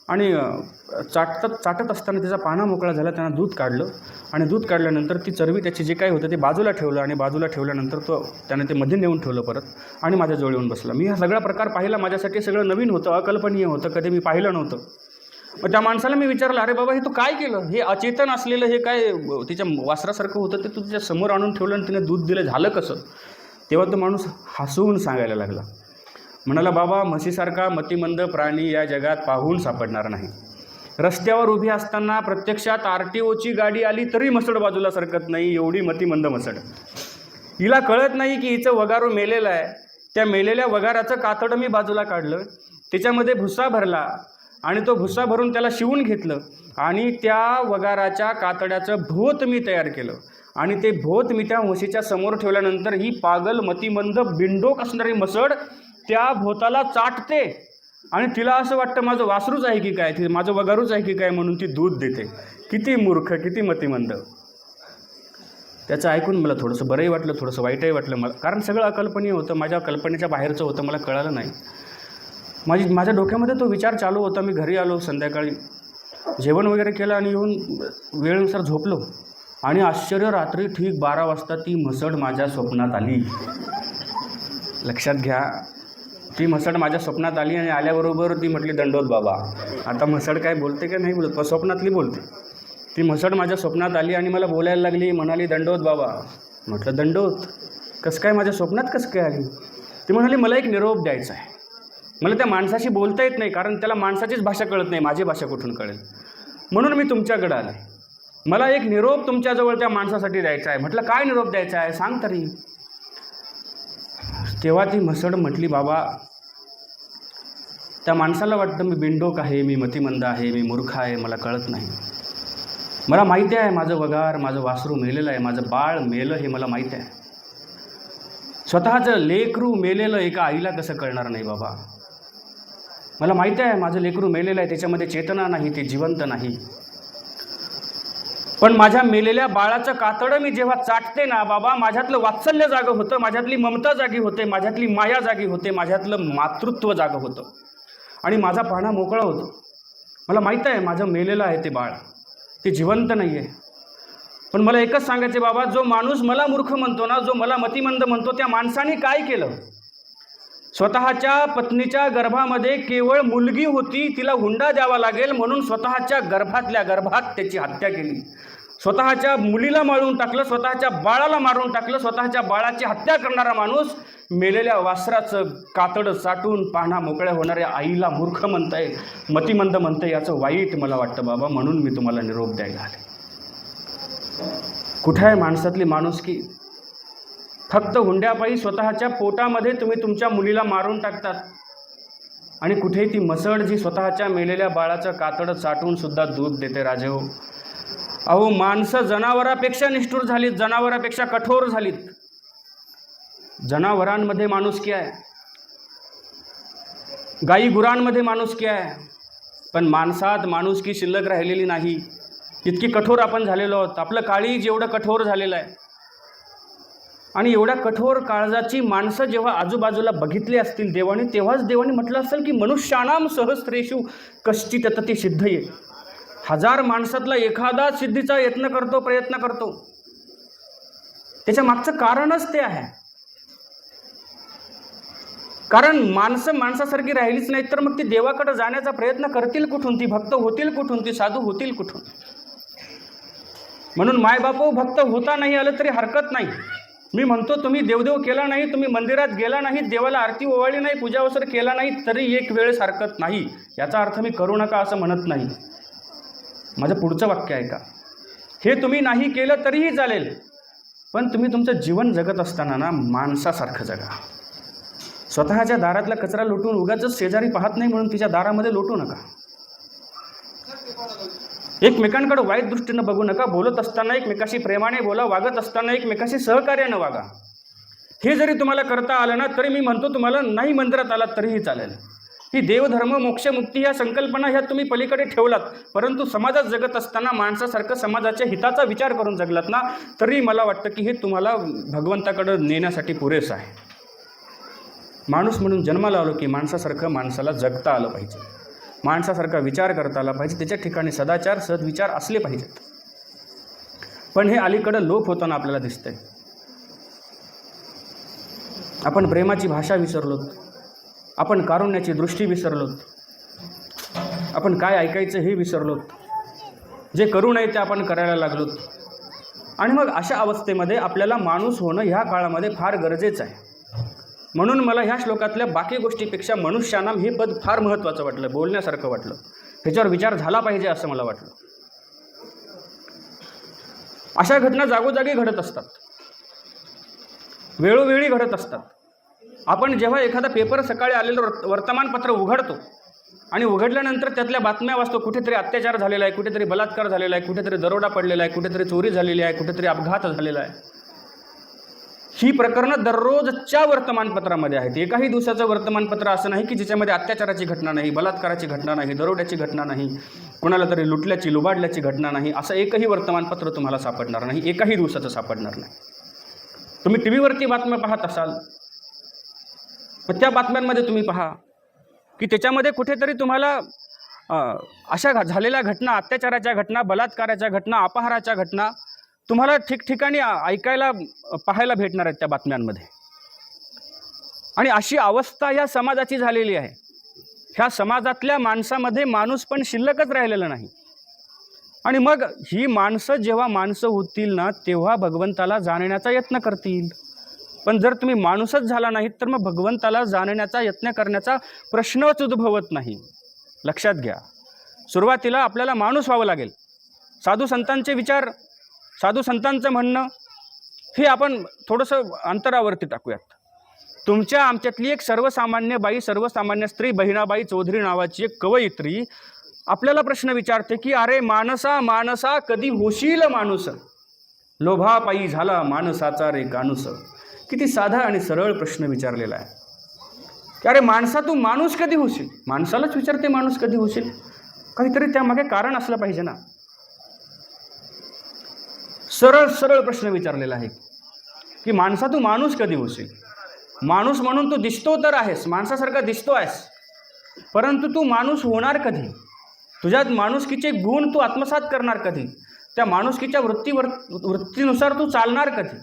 आणि चाटत असताना तिचा पाना मोकळा झाला. त्यानं दूध काढलं आणि दूध काढल्यानंतर ती चरबी त्याची जे काही होतं ते बाजूला ठेवलं आणि बाजूला ठेवल्यानंतर त्याने ते मध्ये नेऊन ठेवलं परत आणि माझ्या जवळ येऊन बसला. मी हा सगळा प्रकार पाहिला. माझ्यासाठी सगळं नवीन होतं, अकल्पनीय होतं, कधी मी पाहिलं नव्हतं. मग त्या माणसाला मी विचारलं, अरे बाबा हे तू काय केलं? हे अचेतन असलेलं हे काय तिच्या वासरासारखं होतं ते तू तिच्या समोर आणून ठेवलं आणि तिने दूध दिलं, झालं कसं? तेव्हा तो माणूस हसून सांगायला लागला. म्हणाला, बाबा म्हशीसारखा मतिमंद प्राणी या जगात पाहून सापडणार नाही. रस्त्यावर उभी असताना प्रत्यक्षात RTOची गाडी आली तरी मसड बाजूला सरकत नाही, एवढी मतिमंद मसड. हिला कळत नाही की हिचं वगारू मेलेलं आहे. त्या मेलेल्या वगाराचं कातडं मी बाजूला काढलं, त्याच्यामध्ये भुसा भरला आणि तो भुसा भरून त्याला शिवून घेतलं आणि त्या वगाराच्या कातड्याचं भोत मी तयार केलं आणि ते भोत मी त्या म्हशीच्या समोर ठेवल्यानंतर ही पागल मतिमंद बिंडोक असणारी मसड त्या भोताला चाटते आणि तिला असं वाटतं माझं वासरूच आहे की काय, ती माझं वगारूच आहे की काय, म्हणून ती दूध देते. किती मूर्ख, किती मतिमंद. त्याचं ऐकून मला थोडंसं बरंही वाटलं, थोडंसं वाईटही वाटलं मला. कारण सगळं अकल्पनीय होतं, माझ्या कल्पनेच्या बाहेरचं होतं, मला कळालं नाही. माझ्या डोक्यामध्ये तो विचार चालू होता. मी घरी आलो, संध्याकाळी जेवण वगैरे केलं आणि येऊन वेळेनुसार झोपलो आणि आश्चर्य, रात्री ठीक 12 वाजता ती म्हसड माझ्या स्वप्नात आली. लक्षात घ्या, ती म्हसड माझ्या स्वप्नात आली आणि आल्याबरोबर ती म्हटली, दंडोत बाबा. आता म्हसड काय बोलते का नाही बोलत, पण स्वप्नातली बोलते. ती म्हसड माझ्या स्वप्नात आली आणि मला बोलायला लागली, म्हणाली, दंडोत बाबा. म्हटलं, दंडोत कसं काय, माझ्या स्वप्नात कसं काय आली? ती म्हणाली, मला एक निरोप द्यायचा आहे. मला त्या माणसाशी बोलता येत नाही, कारण त्याला माणसाचीच भाषा कळत नाही, माझी भाषा कुठून कळेल, म्हणून मी तुमच्याकडे आले. मला एक निरोप तुमच्याजवळ त्या माणसासाठी द्यायचा आहे. म्हटलं, काय निरोप द्यायचा आहे, सांग तरी. तेव्हा ती म्हसड म्हटली, बाबा त्या माणसाला वाटतं मी बिंडोक आहे, मी मतिमंद आहे, मी मूर्ख आहे, मला कळत नाही. मला माहिती आहे माझं वगार, माझं वासरू मेलेलं आहे, माझं बाळ मेलं हे मला माहीत आहे. स्वतःचं लेकरू मेलेलं एका आईला कसं कळणार नाही बाबा? मला माहिती आहे माझं लेकरू मेलेलं आहे, त्याच्यामध्ये चेतना नाही, ते जिवंत नाही. पण माझ्या मेलेल्या बाळाचं कातडं मी जेव्हा चाटते ना बाबा, माझ्यातलं वात्सल्य जागं होतं, माझ्यातली ममता जागी होते, माझ्यातली माया जागी होते, माझ्यातलं मातृत्व जागं होतं. आणि माझा पाळणा मोकळा होतो. मला माहीत आहे माझं मेलेलं आहे ते बाळ, ते जिवंत नाही आहे. पण मला एकच सांगायचे बाबा, जो माणूस मला मूर्ख म्हणतो ना, जो मला मतिमंद म्हणतो, त्या माणसाने काय केलं? स्वतःच्या पत्नीच्या गर्भामध्ये केवळ मुलगी होती, तिला हुंडा द्यावा लागेल म्हणून स्वतःच्या गर्भातल्या गर्भात त्याची हत्या केली. स्वतःच्या मुलीला मारून टाकलं, स्वतःच्या बाळाला मारून टाकलं. स्वतःच्या बाळाची हत्या करणारा माणूस मेलेल्या वासराचं कातडं चाटून पाहणा मोकळ्या होणाऱ्या आईला मूर्ख म्हणताय, मतिमंद म्हणताय. याचं वाईट मला वाटतं बाबा, म्हणून मी तुम्हाला निरोप द्यायला आले. कुठे आहे माणसातली माणुसकी? फक्त हुंड्यापायी स्वतःच्या पोटामध्ये तुम्ही तुमच्या मुलीला मारून टाकतात. आणि कुठेही ती मसळ जी स्वतःच्या मेलेल्या बाळाचं कातडं चाटून सुद्धा दूध देते. राजेहो, अहो माणसं जनावरापेक्षा निष्ठुर झालीत, जनावरापेक्षा कठोर झालीत. जनावरांमध्ये माणुसकी आहे, गाई गुरांमध्ये माणुसकी आहे, पण माणसात माणुसकी शिल्लक राहिलेली नाही. इतकी कठोर आपण झालेलो आहोत. आपलं काळीज एवढं कठोर झालेलं आहे. आणि एवढ्या कठोर काळजाची माणसं जेव्हा आजूबाजूला बघितली असतील देवाने, तेव्हाच देवाने म्हटलं असेल की मनुष्याणाम सहस्रेषु कश्चित् तती सिद्धये. 1000 माणसातला एखादा सिद्धीचा यत्न करतो, प्रयत्न करतो. त्याच्या मागचं कारणच ते आहे. कारण माणसं माणसासारखी राहिलीच नाहीत तर मग ती देवाकडे जाण्याचा प्रयत्न करतील कुठून? ती भक्त होतील कुठून? ती साधू होतील कुठून? म्हणून मायबापो, भक्त होता नाही आलं तरी हरकत नाही. मी म्हणतो तुम्ही देवदेव केला नाही, तुम्ही मंदिरात गेला नाही, देवाला आरती ओवाळली नाही, पूजावसर केला नाही तरी एक वेळेस हरकत नाही. याचा अर्थ मी करू नका असं म्हणत नाही. माझं पुढचं वाक्य ऐका. हे तुम्ही नाही केलं तरीही चालेल, पण तुम्ही तुमचं जीवन जगत असताना ना माणसासारखं जगा. स्वतःच्या दारातला कचरा लुटून उगाच शेजारी पाहत नाही म्हणून तिच्या दारामध्ये लोटू नका. एकमेकांकडे वाईट दृष्टीनं बघू नका. बोलत असताना एकमेकाशी प्रेमाने बोला, वागत असताना एकमेकाशी सहकार्यानं वागा. हे जरी तुम्हाला करता आलं ना तरी मी म्हणतो तुम्हाला नाही मंदिरात आलात तरीही चालेल. ही देवधर्म मोक्ष मुक्ती ह्या संकल्पना ह्या तुम्ही पलीकडे ठेवलात, परंतु समाजात जगत असताना माणसासारखं समाजाच्या हिताचा विचार करून जगलात ना तरी मला वाटतं की हे तुम्हाला भगवंताकडे नेण्यासाठी पुरेसं आहे. माणूस म्हणून जन्माला आलो की माणसासारखं माणसाला जगता आलं पाहिजे, माणसासारखा विचार करता आला पाहिजे, त्याच्या ठिकाणी सदाचार सद्विचार असले पाहिजेत. पण हे अलीकडं लोप होताना आपल्याला दिसतंय. आपण प्रेमाची भाषा विसरलोत, आपण कारुण्याची दृष्टी विसरलोत, आपण काय ऐकायचं हे विसरलोत, जे करू नये ते आपण करायला लागलोत. आणि मग अशा अवस्थेमध्ये आपल्याला माणूस होणं ह्या काळामध्ये फार गरजेचं आहे. म्हणून मला ह्या श्लोकातल्या बाकी गोष्टीपेक्षा मनुष्यानाम हे पद फार महत्त्वाचं वाटलं, बोलण्यासारखं वाटलं, ह्याच्यावर विचार झाला पाहिजे असं मला वाटलं. अशा घटना जागोजागी घडत असतात, वेळोवेळी घडत असतात. आपण जेव्हा एखादा पेपर सकाळी आलेलं वर्तमानपत्र उघडतो आणि उघडल्यानंतर त्यातल्या बातम्या वाचतो, कुठेतरी अत्याचार झालेला आहे, कुठेतरी बलात्कार झालेला आहे, कुठेतरी दरोडा पडलेला आहे, कुठेतरी चोरी झालेली आहे, कुठेतरी अपघात झालेला आहे. ही प्रकरणं दररोजच्या वर्तमानपत्रामध्ये आहेत. एकाही दिवसाचं वर्तमानपत्र असं नाही की ज्याच्यामध्ये अत्याचाराची घटना नाही, बलात्काराची घटना नाही, दरोड्याची घटना नाही, कोणाला तरी लुटल्याची लुबाडल्याची घटना नाही. असं एकही वर्तमानपत्र तुम्हाला सापडणार नाही, एकाही दिवसाचं सापडणार नाही. तुम्ही टी व्हीवरती बातम्या पाहत असाल, पण त्या बातम्यांमध्ये तुम्ही पहा की त्याच्यामध्ये कुठेतरी तुम्हाला अशा झालेल्या घटना, अत्याचाराच्या घटना, बलात्काराच्या घटना, अपहाराच्या घटना तुम्हाला ठिकठिकाणी ऐकायला पाहायला भेटणार आहेत त्या बातम्यांमध्ये. आणि अशी अवस्था या समाजाची झालेली आहे. ह्या समाजातल्या माणसामध्ये माणूस पण शिल्लकच राहिलेला नाही. आणि मग ही माणसं जेव्हा माणसं होतील ना तेव्हा भगवंताला जाणण्याचा यत्न करतील. पण जर तुम्ही माणूसच झाला नाहीत तर मग भगवंताला जाणण्याचा यत्न करण्याचा प्रश्नच उद्भवत नाही. लक्षात घ्या, सुरुवातीला आपल्याला माणूस व्हावं लागेल. साधू संतांचे विचार, साधू संतांचं म्हणणं हे आपण थोडंसं अंतरावरती टाकूयात. तुमच्या आमच्यातली एक सर्वसामान्य बाई, सर्वसामान्य स्त्री बहिणाबाई चौधरी नावाची एक कवयित्री आपल्याला प्रश्न विचारते की अरे मानसा मानसा कधी होशील माणूस, लोभापायी झाला माणसाचा रे गाणूस. किती साधा आणि सरळ प्रश्न विचारलेला आहे की अरे माणसा तू माणूस कधी होशील. माणसालाच विचारते माणूस कधी होशील, काहीतरी त्यामागे कारण असलं पाहिजे ना. सरळ सरळ प्रश्न विचारलेला आहे की माणसा तू माणूस कधी होशील. माणूस म्हणून तू दिसतो तर आहेस, माणसासारखा दिसतो आहेस, परंतु तू माणूस होणार कधी? तुझ्यात माणुसकीचे गुण तू आत्मसात करणार कधी? त्या माणुसकीच्या वृत्तीनुसार तू चालणार कधी?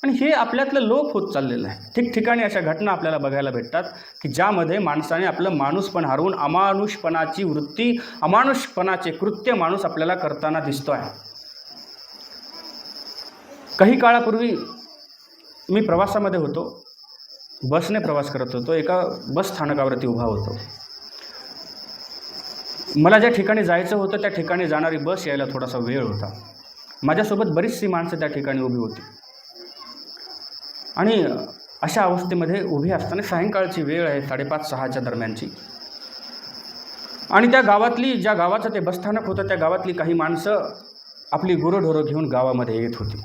आणि हे आपल्यातलं लोप होत चाललेलं आहे. ठिकठिकाणी अशा घटना आपल्याला बघायला भेटतात की ज्यामध्ये माणसाने आपलं माणूसपण हरवून अमानुषपणाची वृत्ती, अमानुषपणाचे कृत्य माणूस आपल्याला करताना दिसतो आहे. काही काळापूर्वी मी प्रवासामध्ये होतो, बसने प्रवास करत होतो. एका बस स्थानकावरती उभा होतो. मला ज्या ठिकाणी जायचं होतं त्या ठिकाणी जाणारी बस यायला थोडासा वेळ होता. माझ्यासोबत बरीचशी माणसं त्या ठिकाणी उभी होती आणि अशा अवस्थेमध्ये उभी असताना सायंकाळची वेळ आहे, 5:30-6च्या दरम्यानची. आणि त्या गावातली, ज्या गावाचं ते बसस्थानक होतं त्या गावातली काही माणसं आपली गुरंढोरं घेऊन गावामध्ये येत होती.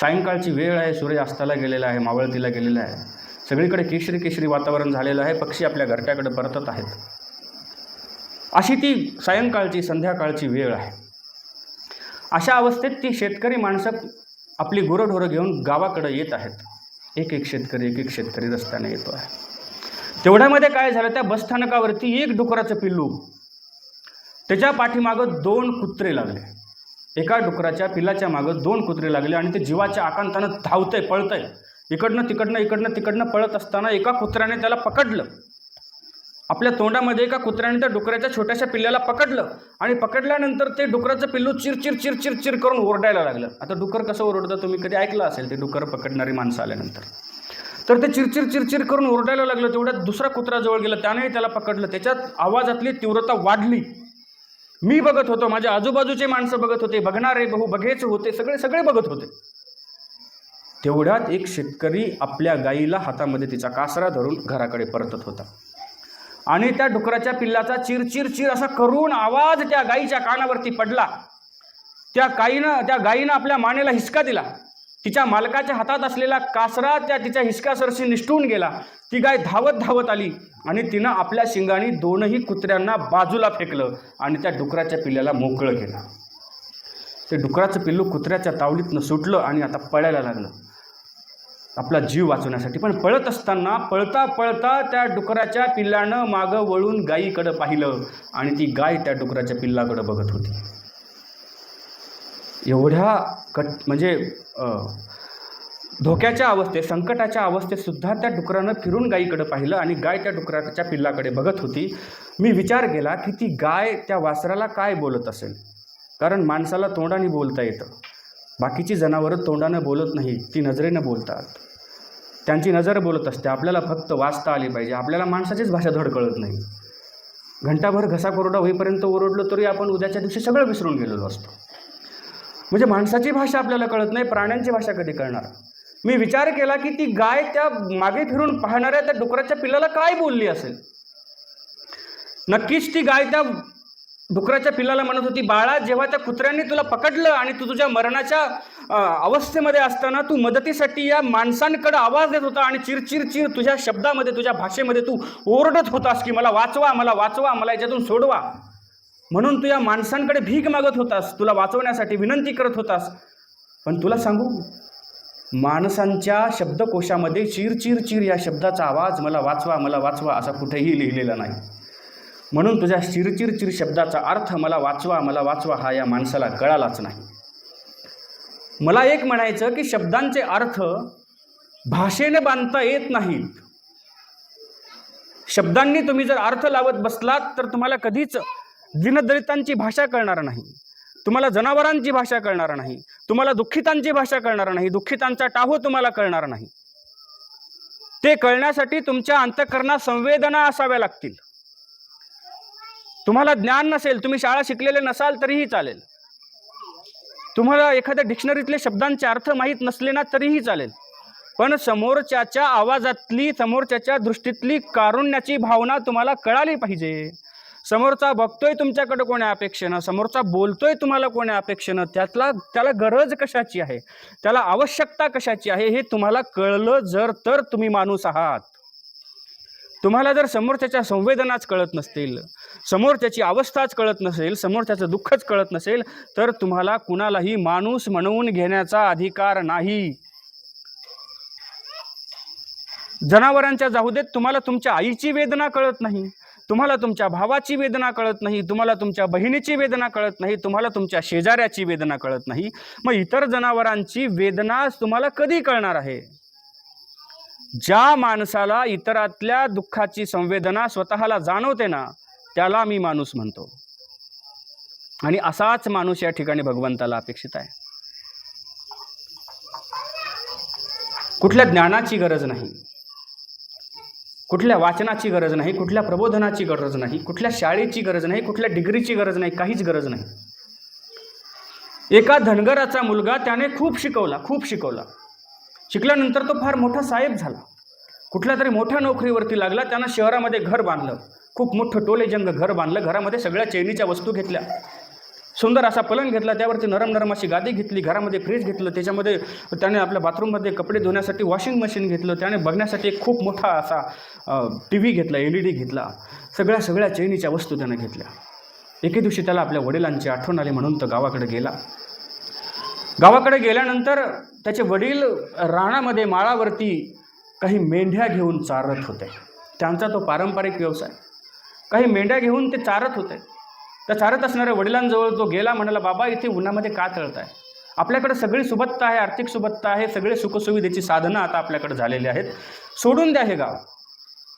सायंकाळची वेळ आहे, सूर्य अस्ताला गेलेला आहे, मावळतीला गेलेला आहे. सगळीकडे केशरी केशरी वातावरण झालेलं आहे. पक्षी आपल्या घरट्याकडे परतत आहेत. अशी ती सायंकाळची, संध्याकाळची वेळ आहे. अशा अवस्थेत ती शेतकरी माणसं आपली गुरंढोरं घेऊन गावाकडे येत आहेत. एक एक शेतकरी रस्त्याने येतो आहे. तेवढ्यामध्ये काय झालं, त्या बसस्थानकावरती एक डुकराचं पिल्लू, त्याच्या पाठीमागं 2 कुत्रे लागले. एका डुकराच्या पिल्लाच्या मागं 2 कुत्रे लागले आणि ते जीवाच्या आकांतानं धावतंय, पळतंय. इकडनं तिकडनं पळत असताना एका कुत्र्याने त्याला पकडलं. आपल्या तोंडामध्ये एका कुत्र्याने त्या डुकराच्या छोट्याशा पिल्ल्याला पकडलं आणि पकडल्यानंतर ते डुकराचं पिल्लू चिर करून ओरडायला लागलं. आता डुकर कसं ओरडतं तुम्ही कधी ऐकलं असेल, ते डुकर पकडणारी माणसं आल्यानंतर. तर ते चिर करून ओरडायला लागलं. तेवढ्यात दुसरा कुत्रा जवळ गेला, त्यानेही त्याला पकडलं. त्याच्यात आवाजातली तीव्रता वाढली. मी बघत होतो, माझ्या आजूबाजूचे माणसं बघत होते, बघणारे बघेच होते, सगळे बघत होते. तेवढ्यात एक शेतकरी आपल्या गाईला हातामध्ये तिचा कासरा धरून घराकडे परतत होता आणि त्या डुकराच्या पिल्लाचा चिर असा करून आवाज त्या गाईच्या कानावरती पडला. त्या गाईनं आपल्या मानेला हिसका दिला. तिच्या मालकाच्या हातात असलेला कासरा त्या तिच्या हिसक्यासरशी निष्ठून गेला. ती गाय धावत आली आणि तिनं आपल्या शिंगाने 2ही कुत्र्यांना बाजूला फेकलं आणि त्या डुकराच्या पिल्ल्याला मोकळं केलं. ते डुकराचं पिल्लू कुत्र्याच्या तावडीतनं सुटलं आणि आता पळायला लागलं आपला जीव वाचवण्यासाठी. पण पळत असताना पळता त्या डुकराच्या पिल्लानं मागं वळून गायीकडं पाहिलं आणि ती गाय त्या डुकराच्या पिल्लाकडं बघत होती. एवढ्या म्हणजे धोक्याच्या अवस्थेत, संकटाच्या अवस्थेत सुद्धा त्या डुकरानं फिरून गायीकडं पाहिलं आणि गाय त्या डुकराच्या पिल्लाकडे बघत होती. मी विचार केला की ती गाय त्या वासराला काय बोलत असेल, कारण माणसाला तोंडाने बोलता येतं, बाकीची जनावरं तोंडानं बोलत नाही, ती नजरेनं बोलतात. त्यांची नजर बोलत असते. आपल्याला फक्त वाचता आली पाहिजे. आपल्याला माणसाचीच भाषा धड कळत नाही. घंटाभर घसा कोरडा होईपर्यंत ओरडलो तरी आपण उद्याच्या दिवशी सगळं विसरून गेलेलो असतो. म्हणजे माणसाची भाषा आपल्याला कळत नाही, प्राण्यांची भाषा कधी कळणार? मी विचार केला की ती गाय त्या मागे फिरून पाहणाऱ्या त्या डुकराच्या पिल्लाला काय बोलली असेल. नक्कीच ती गाय त्या डुकराच्या पिल्लाला म्हणत होती, बाळा, जेव्हा त्या कुत्र्यांनी तुला पकडलं आणि तू तुझ्या मरणाच्या अवस्थेमध्ये असताना तू मदतीसाठी या माणसांकडे आवाज देत होता आणि चिर तुझ्या शब्दामध्ये, तुझ्या भाषेमध्ये तू ओरडत होतास की मला वाचवा, मला याच्यातून सोडवा. म्हणून तू या माणसांकडे भीक मागत होतास, तुला वाचवण्यासाठी विनंती करत होतास. पण तुला सांगू, माणसांच्या शब्दकोशामध्ये चिर या शब्दाचा आवाज, मला वाचवा असा कुठेही लिहिलेला नाही. म्हणून तुझ्या चिर शब्दाचा अर्थ मला वाचवा हा या माणसाला कळालाच नाही. मला एक म्हणायचं की शब्दांचे अर्थ भाषेने बांधता येत नाहीत. शब्दांनी तुम्ही जर अर्थ लावत बसलात तर तुम्हाला कधीच दीनदलितांची भाषा कळणार नाही, तुम्हाला जनावरांची भाषा कळणार नाही, तुम्हाला दुःखितांची भाषा कळणार नाही, दुःखितांचा टाहो तुम्हाला कळणार नाही. ते कळण्यासाठी तुमच्या अंतःकरणात संवेदना असाव्या लागतील. तुम्हाला ज्ञान नसेल, तुम्ही शाळा शिकलेले नसाल तरीही चालेल, तुम्हाला एखाद्या डिक्शनरीतले शब्दांचे अर्थ माहीत नसले ना तरीही चालेल, पण समोरच्याच्या आवाजातली, समोरच्याच्या दृष्टीतली कारुण्याची भावना तुम्हाला कळाली पाहिजे. समोरचा बघतोय तुमच्याकडे कोण्या अपेक्षेनं, समोरचा बोलतोय तुम्हाला कोण्या अपेक्षेनं, त्याला गरज कशाची आहे, त्याला आवश्यकता कशाची आहे हे तुम्हाला कळलं जर तर तुम्ही माणूस आहात. तुम्हाला जर समोरच्याच्या संवेदनाच कळत नसतील, समोरच्याची अवस्थाच कळत नसेल, समोरच्याचं दुःखच कळत नसेल, तर तुम्हाला कुणालाही माणूस म्हणून घेण्याचा अधिकार नाही. जनावरांच्या जाऊ देत, तुम्हाला तुमच्या आईची वेदना कळत नाही, तुम्हाला तुमच्या भावाची वेदना कळत नाही, तुम्हाला तुमच्या बहिणीची वेदना कळत नाही, तुम्हाला तुमच्या शेजाऱ्याची वेदना कळत नाही, मग इतर जनावरांची वेदना तुम्हाला कधी कळणार आहे? ज्या माणसाला इतरातल्या दुःखाची संवेदना स्वतःला जाणवते ना, त्याला मी माणूस म्हणतो. आणि असाच माणूस या ठिकाणी भगवंताला अपेक्षित आहे. कुठल्या ज्ञानाची गरज नाही, कुठल्या वाचनाची गरज नाही, कुठल्या प्रबोधनाची गरज नाही, कुठल्या शाळेची गरज नाही, कुठल्या डिग्रीची गरज नाही, काहीच गरज नाही. एका धनगराचा मुलगा, त्याने खूप शिकवला. शिकल्यानंतर तो फार मोठा साहेब झाला, कुठल्या तरी मोठ्या नोकरीवरती लागला. त्यानं शहरामध्ये घर बांधलं, खूप मोठं टोलेजंग घर बांधलं. घरामध्ये सगळ्या चैनीच्या वस्तू घेतल्या, सुंदर असा पलंग घेतला, त्यावरती नरम अशी गादी घेतली, घरामध्ये फ्रीज घेतलं, त्याच्यामध्ये त्याने आपल्या बाथरूममध्ये कपडे धुण्यासाठी वॉशिंग मशीन घेतलं, त्याने बघण्यासाठी एक खूप मोठा असा TV घेतला, LED घेतला, सगळ्या चैनीच्या वस्तू त्याने घेतल्या. एके दिवशी त्याला आपल्या वडिलांची आठवण आली, म्हणून तो गावाकडे गेला. गावाकडे गेल्यानंतर त्याचे वडील रानामध्ये माळावरती काही मेंढ्या घेऊन चारत होते. त्यांचा तो पारंपरिक व्यवसाय. काही मेंढ्या घेऊन ते चारत होते. त्या चारत असणाऱ्या वडिलांजवळ तो गेला, म्हणाला, बाबा इथे उन्हामध्ये का तळताय? आपल्याकडे सगळी सुबत्ता आहे, आर्थिक सुबत्ता आहे, सगळे सुखसुविधेची साधनं आता आपल्याकडे झालेली आहेत, सोडून द्या हे गाव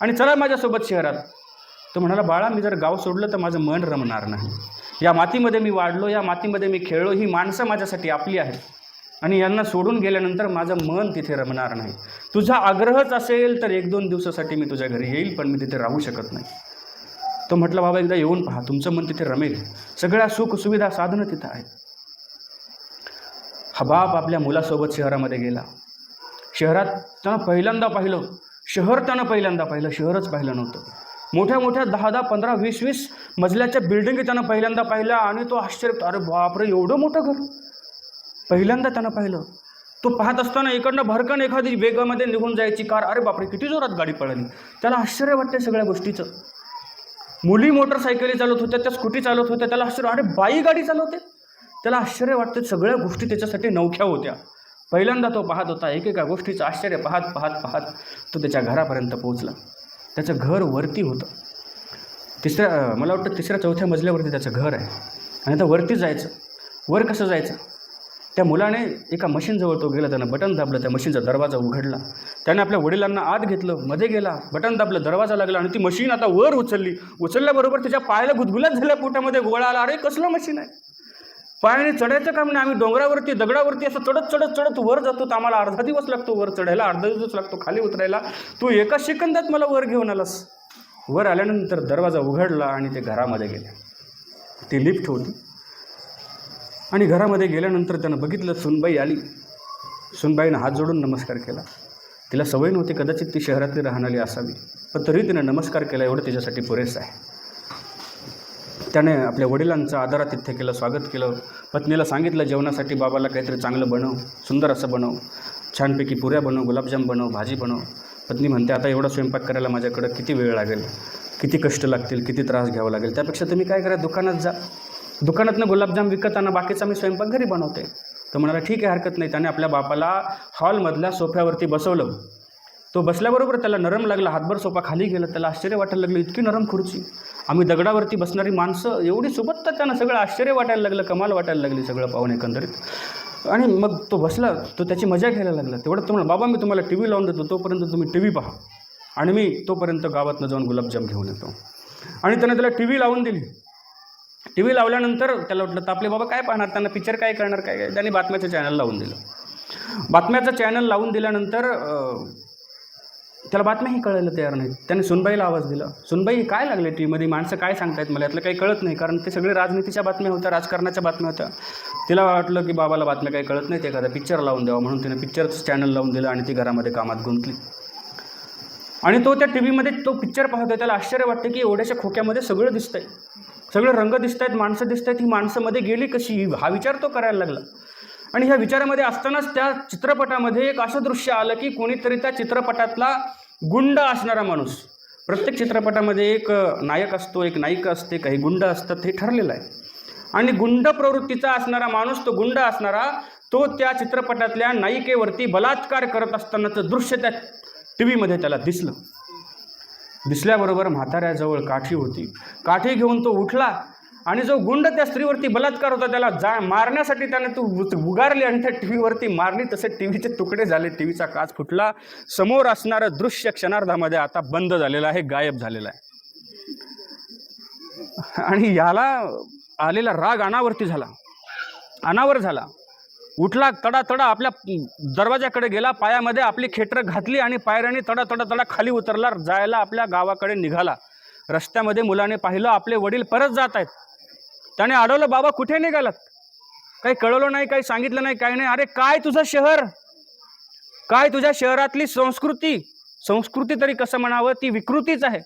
आणि चला माझ्यासोबत शहरात. तो म्हणाला, बाळा मी जर गाव सोडलं तर माझं मन रमणार नाही. या मातीमध्ये मी वाढलो, या मातीमध्ये मी खेळलो, ही माणसं माझ्यासाठी आपली आहेत आणि यांना सोडून गेल्यानंतर माझं मन तिथे रमणार नाही. तुझा आग्रहच असेल तर 1-2 दिवसासाठी मी तुझ्या घरी येईल, पण मी तिथे राहू शकत नाही. तो म्हटलं, बाबा एकदा येऊन पहा, तुमचं मन तिथे रमेल, सगळ्या सुखसुविधा साधनं तिथं आहेत. हा बाप आपल्या मुलासोबत शहरामध्ये गेला. शहरात त्यानं पहिल्यांदा पाहिलं शहर, शहरच पाहिलं नव्हतं. मोठ्या 10-10, 15, 20 मजल्याच्या बिल्डिंगी त्यानं पहिल्यांदा पाहिल्या आणि तो आश्चर्य, अरे बापरे एवढं मोठं घर पहिल्यांदा त्यानं पाहिलं. तो पाहत असताना इकडनं भरकन एखादी वेगामध्ये निघून जायची कार, अरे बापरे किती जोरात गाडी पळाली. त्याला आश्चर्य वाटतंय सगळ्या गोष्टीचं. मुली मोटरसायकली चालवत होत्या, त्या स्कूटी चालवत होत्या, त्याला आश्चर्य, अरे बाई गाडी चालवते. त्याला आश्चर्य वाटतं, सगळ्या गोष्टी त्याच्यासाठी नवख्या होत्या. पहिल्यांदा तो पाहत होता, एकेका गोष्टीचं आश्चर्य पाहत तो त्याच्या घरापर्यंत पोहोचला. त्याचं घर वरती होतं, मला वाटतं 3ऱ्या-4थ्या मजल्यावरती त्याचं घर आहे. आणि आता वरती जायचं, वर कसं जायचं? त्या मुलाने एका मशीनजवळ तो गेला, त्यानं बटन दाबलं, त्या मशीनचा दरवाजा उघडला. त्याने आपल्या वडिलांना आत घेतलं, मध्ये गेला, बटन दाबलं, दरवाजा लागला आणि ती मशीन आता वर उचलल्याबरोबर त्याच्या पायाला गुदगुलात झाल्या, पोटामध्ये गोळा आला. अरे कसलं मशीन आहे? पायाने चढायचं काम नाही, आम्ही डोंगरावरती दगडावरती असं चढत वर जातो, तर आम्हाला अर्धा दिवस लागतो वर चढायला, अर्धा दिवस लागतो खाली उतरायला. तू एका सेकंदात मला वर घेऊन आलास. वर आल्यानंतर दरवाजा उघडला आणि ते घरामध्ये गेले. ती लिफ्ट होती आणि घरामध्ये गेल्यानंतर त्यानं बघितलं, सुनबाई आली. सुनबाईनं हात जोडून नमस्कार केला. तिला सवय नव्हती, कदाचित ती शहरातली राहणारी असावी, पण तरी तिनं नमस्कार केला, एवढं त्याच्यासाठी पुरेसं आहे. त्याने आपल्या वडिलांचं आदरातिथ्य केलं, स्वागत केलं. पत्नीला सांगितलं, जेवणासाठी बाबाला काहीतरी चांगलं बनव, सुंदर असं बनव, छानपैकी पुऱ्या बनव, गुलाबजाम बनव, भाजी बनव. पत्नी म्हणते, आता एवढा स्वयंपाक करायला माझ्याकडं किती वेळ लागेल, किती कष्ट लागतील, किती त्रास घ्यावा लागेल, त्यापेक्षा तुम्ही काय करा, दुकानात जा, दुकानातनं गुलाबजाम विकत आणा, बाकीचा मी स्वयंपाक घरी बनवते. तो म्हणाला, ठीक आहे, हरकत नाही. त्याने आपल्या बापाला हॉलमधल्या सोफ्यावरती बसवलं. तो बसल्याबरोबर त्याला नरम लागला, हातभर सोफा खाली गेला. त्याला आश्चर्य वाटायला लागलं, इतकी नरम खुर्ची, आम्ही दगडावरती बसणारी माणसं एवढी सोबत. त्यांना सगळं आश्चर्य वाटायला लागलं, कमाल वाटायला लागली सगळं पाहून एकंदरीत. आणि मग तो बसला, तो त्याची मजा घ्यायला लागला. तेवढं तुम्हाला, बाबा मी तुम्हाला TV लावून देतो, तोपर्यंत तुम्ही TV पहा आणि मी तोपर्यंत गावातनं जाऊन गुलाबजाम घेऊन येतो. आणि त्याने त्याला TV लावून दिली. TV लावल्यानंतर त्याला वाटलं, तर आपले बाबा काय पाहणार, त्यांना पिक्चर काय करणार, काय. त्यांनी बातम्याचं चॅनल लावून दिलं. बातम्याचं चॅनल लावून दिल्यानंतर त्याला बातम्याही कळायला तयार नाहीत. त्याने सुनबाईला आवाज दिला, सुनबाई काय लागले टीव्हीमध्ये, माणसं काय सांगतायत, मला यातलं काही कळत नाही, कारण ते सगळे राजनीतीच्या बातम्या होत्या, राजकारणाच्या बातम्या होत्या. तिला वाटलं की बाबाला बातम्या काही कळत नाही, ते एखादा पिक्चर लावून द्यावा, म्हणून तिने पिक्चरचं चॅनल लावून दिलं आणि ती घरामध्ये कामात गुंतली. आणि तो त्या टीव्हीमध्ये तो पिक्चर पाहतोय. त्याला आश्चर्य वाटतं की एवढ्याशा खोक्यामध्ये सगळं दिसतंय, सगळे रंग दिसत आहेत, माणसं दिसत आहेत, ही माणसामध्ये गेली कशी, हा विचार तो करायला लागला. आणि ह्या विचारामध्ये असतानाच त्या चित्रपटामध्ये एक असं दृश्य आलं की कोणीतरी त्या चित्रपटातला गुंड असणारा माणूस, प्रत्येक चित्रपटामध्ये एक नायक असतो, एक नायिका असते, काही गुंड असतात, हे ठरलेलं आहे. आणि गुंड प्रवृत्तीचा असणारा माणूस, तो गुंड असणारा, तो त्या चित्रपटातल्या नायिकेवरती बलात्कार करत असतानाचं दृश्य त्या टी व्हीमध्ये त्याला दिसलं. दिसल्याबरोबर म्हाताऱ्याजवळ काठी होती. काठी घेऊन तो उठला आणि जो गुंड त्या स्त्रीवरती बलात्कार होता त्याला मारण्यासाठी त्याने तो उगारली आणि त्या टी व्हीवरती मारली. तसे टी व्हीचे तुकडे झाले, टी व्हीचा काच फुटला. समोर असणारं दृश्य क्षणार्धामध्ये आता बंद झालेलं आहे, गायब झालेलं आहे. आणि याला आलेला राग अनावर झाला. उठला, तडा आपल्या दरवाजाकडे गेला, पायामध्ये आपली खेटरं घातली आणि पायऱ्याने तडा खाली उतरला. जायला आपल्या गावाकडे निघाला. रस्त्यामध्ये मुलाने पाहिलं आपले वडील परत जात आहेत. त्याने अडवलं, बाबा कुठे निघालात? काही कळवलं नाही, काही सांगितलं नाही, काही नाही. अरे काय तुझं शहर, काय तुझ्या शहरातली संस्कृती तरी कसं म्हणावं, ती विकृतीच आहे.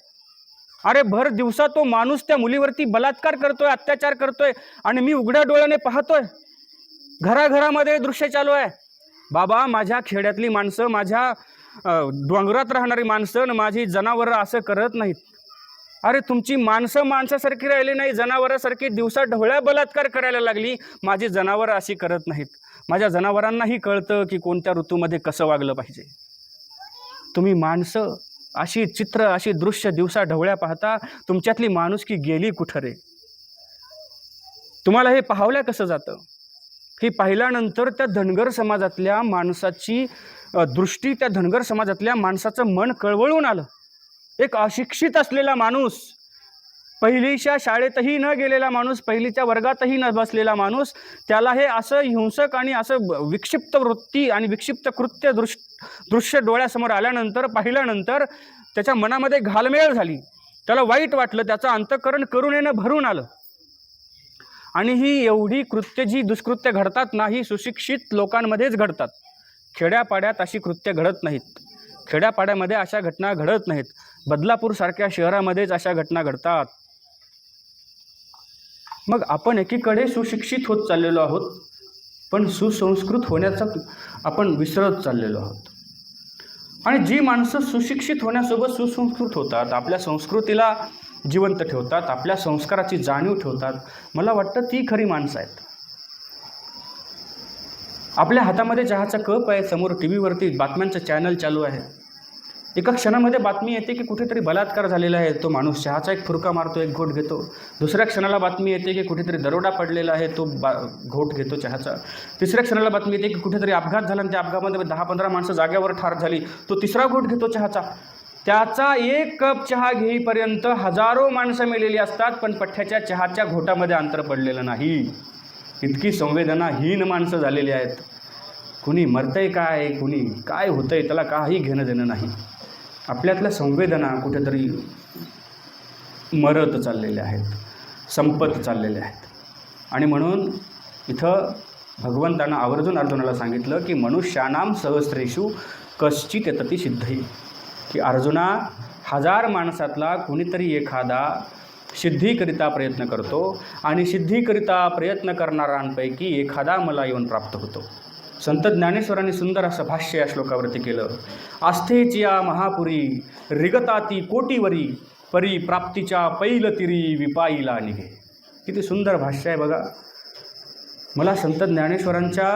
अरे भर दिवसा तो माणूस त्या मुलीवरती बलात्कार करतोय, अत्याचार करतोय आणि मी उघड्या डोळ्याने पाहतोय. घराघरामध्ये दृश्य चालू आहे. बाबा माझ्या खेड्यातली माणसं, माझ्या डोंगरात राहणारी माणसं, माझी जनावरं असं करत नाहीत. अरे तुमची माणसं माणसासारखी राहिली नाही, जनावरासारखी दिवसा ढवळ्या बलात्कार करायला लागली. माझी जनावरं अशी करत नाहीत. माझ्या जनावरांनाही कळतं की कोणत्या ऋतूमध्ये कसं वागलं पाहिजे. तुम्ही माणसं अशी चित्र, अशी दृश्य दिवसा ढवळ्या पाहता. तुमच्यातली माणुसकी गेली कुठं रे? तुम्हाला हे पाहवल्या कसं जातं? हे पाहिल्यानंतर त्या धनगर समाजातल्या माणसाची दृष्टी, त्या धनगर समाजातल्या माणसाचं मन कळवळून आलं. एक अशिक्षित असलेला माणूस, पहिलीच्या शाळेतही न गेलेला माणूस, पहिलीच्या वर्गातही न बसलेला माणूस, त्याला हे असं हिंसक आणि असं विक्षिप्त वृत्ती आणि विक्षिप्त कृत्य दृश्य डोळ्यासमोर आल्यानंतर, पाहिल्यानंतर त्याच्या मनामध्ये घालमेल झाली. त्याला वाईट वाटलं, त्याचं अंतःकरण करुणेनं भरून आलं. आणि ही एवढी कृत्य, जी दुष्कृत्य घडतात ना, ही सुशिक्षित लोकांमध्येच घडतात. खेड्यापाड्यात अशी कृत्य घडत नाहीत. खेड्यापाड्यामध्ये अशा घटना घडत नाहीत. बदलापूरसारख्या शहरामध्येच अशा घटना घडतात. मग आपण एकीकडे सुशिक्षित होत चाललेलो आहोत, पण सुसंस्कृत होण्याचं आपण विसरत चाललेलो आहोत. आणि जी माणसं सुशिक्षित होण्यासोबत सुसंस्कृत होतात, आपल्या संस्कृतीला जिवंत ठेवतात, आपल्या संस्काराची जाणीव ठेवतात, मला वाटतं ती खरी माणसं आहेत. आपल्या हातामध्ये चहाचा कप आहे, समोर टी व्हीवरती बातम्यांचं चॅनल चालू आहे. एका क्षणामध्ये बातमी येते की कुठेतरी बलात्कार झालेला आहे, तो माणूस चहाचा एक फुरका मारतो, एक घोट घेतो. दुसऱ्या क्षणाला बातमी येते की कुठेतरी दरोडा पडलेला आहे, तो घोट घेतो चहाचा. तिसऱ्या क्षणाला बातमी येते की कुठेतरी अपघात झाला आणि त्या अपघातामध्ये 10-15 माणसं जाग्यावर ठार झाली, तो तिसरा घोट घेतो चहाचा. त्याचा एक कप चहा घेईपर्यंत हजारो माणसं मेलेली असतात, पण पठ्ठ्याच्या चहाच्या घोटामध्ये अंतर पडलेलं नाही. इतकी संवेदनाहीन माणसं झालेली आहेत. कुणी मरतंय काय, कुणी काय होतंय, त्याला काही घेणं देणं नाही. आपल्यातल्या संवेदना कुठेतरी मरत चाललेल्या आहेत, संपत चाललेल्या आहेत. आणि म्हणून इथं भगवंतानं आवर्जून अर्जुनाला सांगितलं की मनुष्यानाम सहस्रेषु कश्चित यतति सिद्धये, की अर्जुना, 1000 माणसातला कुणीतरी एखादा सिद्धीकरिता प्रयत्न करतो आणि सिद्धीकरिता प्रयत्न करणाऱ्यांपैकी एखादा मला येऊन प्राप्त होतो. संत ज्ञानेश्वरांनी सुंदर असं भाष्य या श्लोकावरती केलं. आस्थेचिया महापुरी रिगताती कोटीवरी, परी प्राप्तीच्या पैलतिरी विपाईला निघे. किती सुंदर भाष्य आहे बघा. मला संत ज्ञानेश्वरांच्या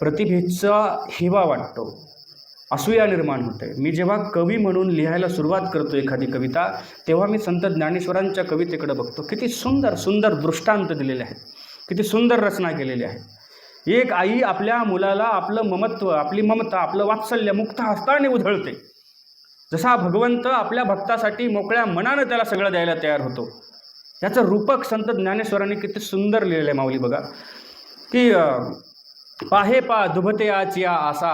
प्रतिभेचा हेवा वाटतो, असूया निर्माण होते. मी जेव्हा कवी म्हणून लिहायला सुरुवात करतो एखादी कविता, तेव्हा मी संत ज्ञानेश्वरांच्या कवितेकडे बघतो. किती सुंदर सुंदर दृष्टांत दिलेले आहेत, किती सुंदर रचना केलेली आहे. एक आई आपल्या मुलाला आपलं ममत्व, आपली ममता, आपलं वात्सल्य मुक्त हस्ताने उधळते. जसा भगवंत आपल्या भक्तासाठी मोकळ्या मनानं त्याला सगळं द्यायला तयार होतो. याचं रूपक संत ज्ञानेश्वरांनी किती सुंदर लिहिलेलं आहे माऊली बघा. की पाहे पा दुभते आचिया आसा,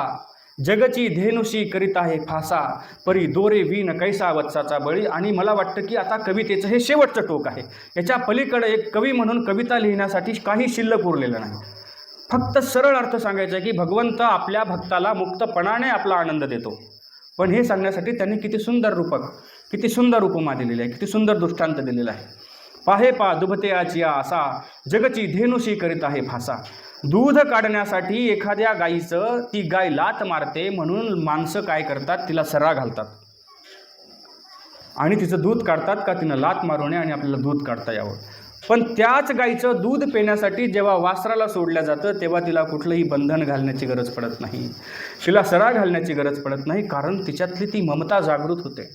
जगची धेनुशी करीत आहे फासा, परी दोरे वीन कैसा वत्साचा बळी. आणि मला वाटतं की आता कवितेचं हे शेवटचं टोक आहे. याच्या पलीकडे एक कवी म्हणून कविता लिहिण्यासाठी काही शिल्लक उरलेलं नाही. फक्त सरळ अर्थ सांगायचा आहे की भगवंत आपल्या भक्ताला मुक्तपणाने आपला आनंद देतो. पण हे सांगण्यासाठी त्यांनी किती सुंदर रूपक, किती सुंदर उपमा दिलेली आहे, किती सुंदर दृष्टांत दिलेला आहे. पाहे पा दुभते आचिया आसा, जगची धेनुशी करीत आहे फासा. दूध काढण्यासाठी एखाद्या गाईचं, ती गाय लात मारते म्हणून माणसं काय करतात, तिला सरा घालतात आणि तिचं दूध काढतात का तिनं लात मारू नये आणि आपल्याला दूध काढता यावं. पण त्याच गाईचं दूध पिण्यासाठी जेव्हा वासराला सोडलं जातं तेव्हा तिला कुठलंही बंधन घालण्याची गरज पडत नाही, तिला सरा घालण्याची गरज पडत नाही, कारण तिच्यातली ती ममता जागृत होते.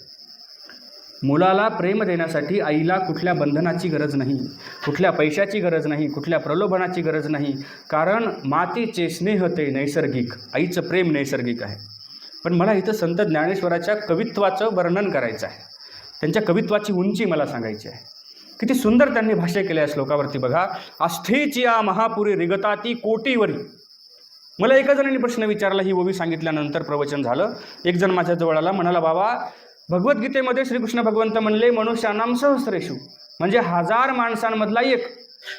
मुलाला प्रेम देण्यासाठी आईला कुठल्या बंधनाची गरज नाही, कुठल्या पैशाची गरज नाही, कुठल्या प्रलोभनाची गरज नाही, कारण मातेचे स्नेह ते नैसर्गिक, आईचं प्रेम नैसर्गिक आहे. पण मला इथं संत ज्ञानेश्वराच्या कवित्वाचं वर्णन करायचं आहे, त्यांच्या कवित्वाची उंची मला सांगायची आहे. किती सुंदर त्यांनी भाष्य केलं आहे श्लोकावरती बघा. आस्थेची या महापुरी रिगताती कोटीवरी. मला एका जणांनी प्रश्न विचारला, ही ओवी सांगितल्यानंतर प्रवचन झालं. एक जण माझ्याजवळ आला, म्हणाला बाबा भगवद्गीतेमध्ये श्रीकृष्ण भगवंत म्हणले मनुष्यानाम सहस्रेषु, म्हणजे 1000 माणसांमधला एक.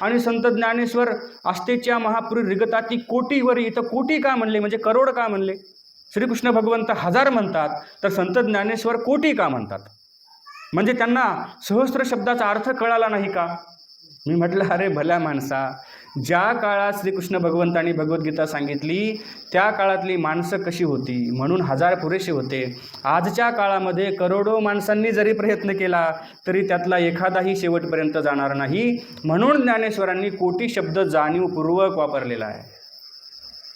आणि संत ज्ञानेश्वर आस्थेच्या महापुरी रिगताती कोटीवरी, इथं कोटी का म्हणले, म्हणजे करोड का म्हणले? श्रीकृष्ण भगवंत 1000 म्हणतात तर संत ज्ञानेश्वर कोटी का म्हणतात? म्हणजे त्यांना सहस्त्र शब्दाचा अर्थ कळाला नाही का? मी म्हटलं अरे भल्या माणसा, ज्या काळात श्रीकृष्ण भगवंतांनी भगवद्गीता सांगितली त्या काळातली माणसं कशी होती म्हणून 1000 पुरेसे होते. आजच्या काळामध्ये करोडो माणसांनी जरी प्रयत्न केला तरी त्यातला एखादाही शेवटपर्यंत जाणार नाही, म्हणून ज्ञानेश्वरांनी कोटी शब्द जाणीवपूर्वक वापरलेला आहे.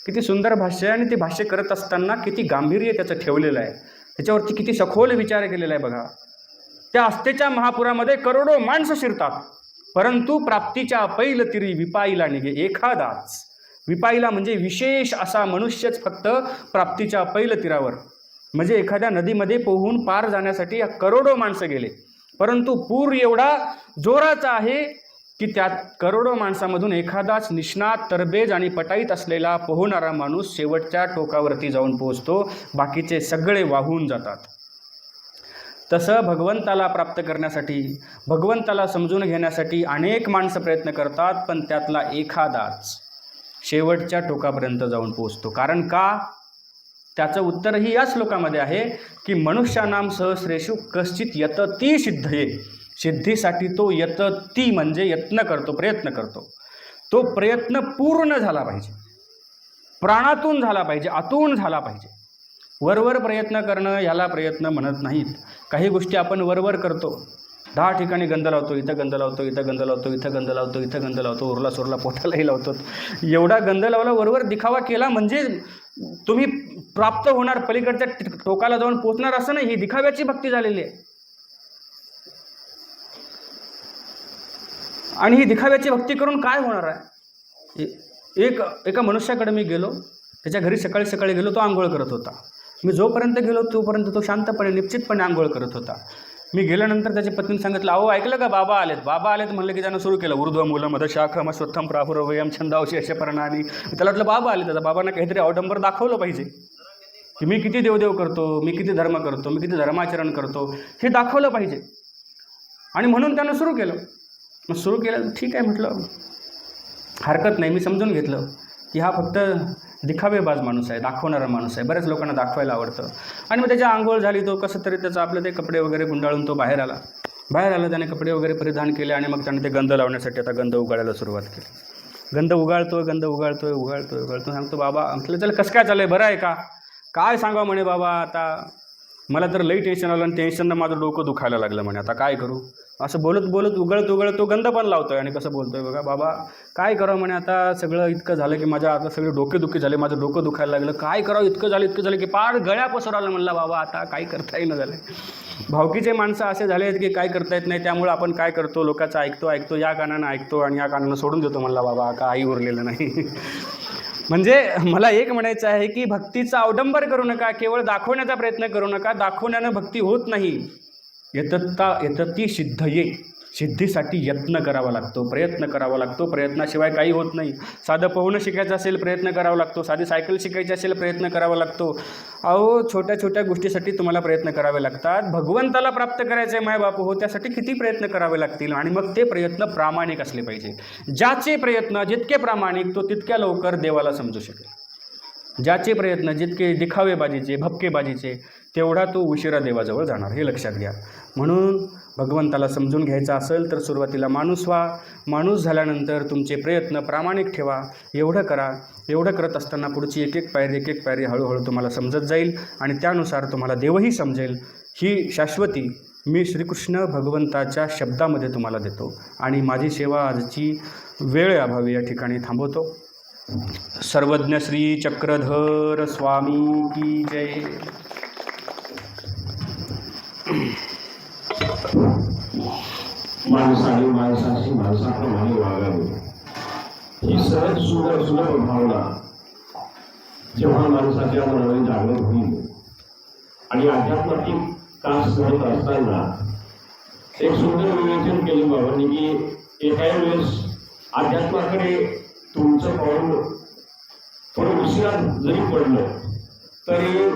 किती सुंदर भाष्य आहे, आणि ते भाष्य करत असताना किती गांभीर्य त्याचं ठेवलेलं आहे, त्याच्यावरती किती सखोल विचार केलेला आहे बघा. त्या आस्थेच्या महापुरामध्ये करोडो माणसं शिरतात, परंतु प्राप्तीच्या पैल तिरी विपाईला निघे एखादाच. विपाईला म्हणजे विशेष असा मनुष्यच फक्त प्राप्तीच्या पैल तीरावर, म्हणजे एखाद्या नदीमध्ये पोहून पार जाण्यासाठी या करोडो माणसं गेले, परंतु पूर एवढा जोराचा आहे की त्यात करोडो माणसामधून एखादाच निष्णात तरबेज आणि पटाईत असलेला पोहणारा माणूस शेवटच्या टोकावरती जाऊन पोहोचतो, बाकीचे सगळे वाहून जातात. तसं भगवंताला प्राप्त करण्यासाठी, भगवंताला समजून घेण्यासाठी अनेक माणसं प्रयत्न करतात, पण त्यातला एखादाच शेवटच्या टोकापर्यंत जाऊन पोहोचतो. कारण का? त्याचं उत्तरही या श्लोकामध्ये आहे की मनुष्यानाम सहस्रेषु कश्चित यतती सिद्धये. सिद्धीसाठी तो यतती म्हणजे यत्न करतो, प्रयत्न करतो. तो प्रयत्न पूर्ण झाला पाहिजे, प्राणातून झाला पाहिजे, आतून झाला पाहिजे. वरवर प्रयत्न करणं याला प्रयत्न म्हणत नाहीत. काही गोष्टी आपण वरवर करतो, 10 ठिकाणी गंध लावतो, इथं गंध लावतो, इथं गंध लावतो, इथं गंध लावतो, इथं गंध लावतो, उरला सोरला पोटालाही लावतो. एवढा गंध लावला, वरवर दिखावा केला म्हणजे तुम्ही प्राप्त होणार, पलीकडच्या टोकाला जाऊन पोचणार असं नाही. ही दिखाव्याची भक्ती झालेली आहे. आणि ही दिखाव्याची भक्ती करून काय होणार आहे? एका मनुष्याकडे मी गेलो, त्याच्या घरी सकाळी सकाळी गेलो, तो आंघोळ करत होता. मी जोपर्यंत गेलो तोपर्यंत तो शांतपणे निश्चितपणे आंघोळ करत होता. मी गेल्यानंतर त्याच्या पत्नीने सांगितलं, अहो ऐकलं का, बाबा आलेत. बाबा आलेत म्हणलं की त्यानं सुरू केलं, ऊर्ध्व मूलं मदशाखम स्वत्थम प्रापुरवयम छंदावशी अशा परणाने. त्याला वाटलं बाबा आले, त्याचा बाबांना काहीतरी अवडंबर दाखवलं पाहिजे की मी किती देवदेव करतो, मी किती धर्म करतो, मी किती धर्माचरण करतो, हे दाखवलं पाहिजे. आणि म्हणून त्यानं सुरू केलं. मग सुरू केलं, ठीक आहे म्हटलं, हरकत नाही. मी समजून घेतलं की हा फक्त दिखावेबाज माणूस आहे, दाखवणारा माणूस आहे. बऱ्याच लोकांना दाखवायला आवडतं. आणि मग त्याची आंघोळ झाली, तो कसं तरी त्याचं आपलं ते कपडे वगैरे गुंडाळून तो बाहेर आला. त्याने कपडे वगैरे परिधान केले आणि मग त्याने ते गंध लावण्यासाठी आता गंध उगाळायला सुरुवात केली. गंध उगाळतोय. सांगतो बाबा, म्हटलं त्याला कसं काय चाललंय, बरं आहे का? काय सांगा म्हणे, बाबा आता मला तर लई टेन्शन आलं आणि टेन्शननं माझं डोकं दुखायला लागलं म्हणे, आता काय करू? असं बोलत बोलत उगळत तो गंध पण लावतोय. आणि कसं बोलतोय बघा, बाबा काय करावं म्हणे, आता सगळं इतकं झालं की माझ्या आता सगळे डोकेदुखी झाले, माझं डोकं दुखायला लागलं, काय करावं, इतकं झालं की पार गळ्या पसरायला म्हणला. बाबा आता काय करता येईना झालं. भावकीचे माणसं असे झाले आहेत की काय करता येत नाही, त्यामुळे आपण काय करतो, लोकांचं ऐकतो, या कानानं ऐकतो आणि या कानानं सोडून देतो म्हणला. बाबा काही उरलेलं नाही. म्हणजे मला एक म्हणायचं आहे की भक्तीचा अवडंबर करू नका, केवळ दाखवण्याचा प्रयत्न करू नका. दाखवण्यानं भक्ती होत नाही. यतती सिद्धये, सिद्धीसाठी यत्न करावा लागतो, प्रयत्न करावा लागतो. प्रयत्नाशिवाय काही होत नाही. साधं पोहणं शिकायचं असेल प्रयत्न करावा लागतो, साधी सायकल शिकायची असेल प्रयत्न करावा लागतो. अहो छोट्या छोट्या गोष्टीसाठी तुम्हाला प्रयत्न करावे लागतात. भगवंताला प्राप्त करायचे माय बापू हो, त्यासाठी किती प्रयत्न करावे लागतील. आणि मग ते प्रयत्न प्रामाणिक असले पाहिजे. ज्याचे प्रयत्न जितके प्रामाणिक तो तितक्या लवकर देवाला समजू शकेल. ज्याचे प्रयत्न जितके दिखावेबाजीचे, भपकेबाजीचे, तेवढा तो उशिरा देवाजवळ जाणार, हे लक्षात घ्या. म्हणून भगवंताला समजून घ्यायचं असेल तर सुरुवातीला माणूस व्हा. माणूस झाल्यानंतर तुमचे प्रयत्न प्रामाणिक ठेवा. एवढं करा. एवढं करत असताना पुढची एक एक पायरी हळूहळू तुम्हाला समजत जाईल आणि त्यानुसार तुम्हाला देवही समजेल. ही शाश्वती मी श्रीकृष्ण भगवंताच्या शब्दामध्ये तुम्हाला देतो आणि माझी सेवा आजची वेळ अभावी या ठिकाणी थांबवतो. सर्वज्ञ श्री चक्रधर स्वामी की जय. माणसाने माणसाशी माणसाप्रमाणे वागावे ही सहज सुलभ भावना जेव्हा माणसाच्या मनाने जागृत होईल आणि आध्यात्मिक कास करत असताना एक सुंदर विवेचन केलं बाबांनी की एका वेळेस अध्यात्माकडे तुमचं पाऊल थोडं उशिरा जरी पडलं तरी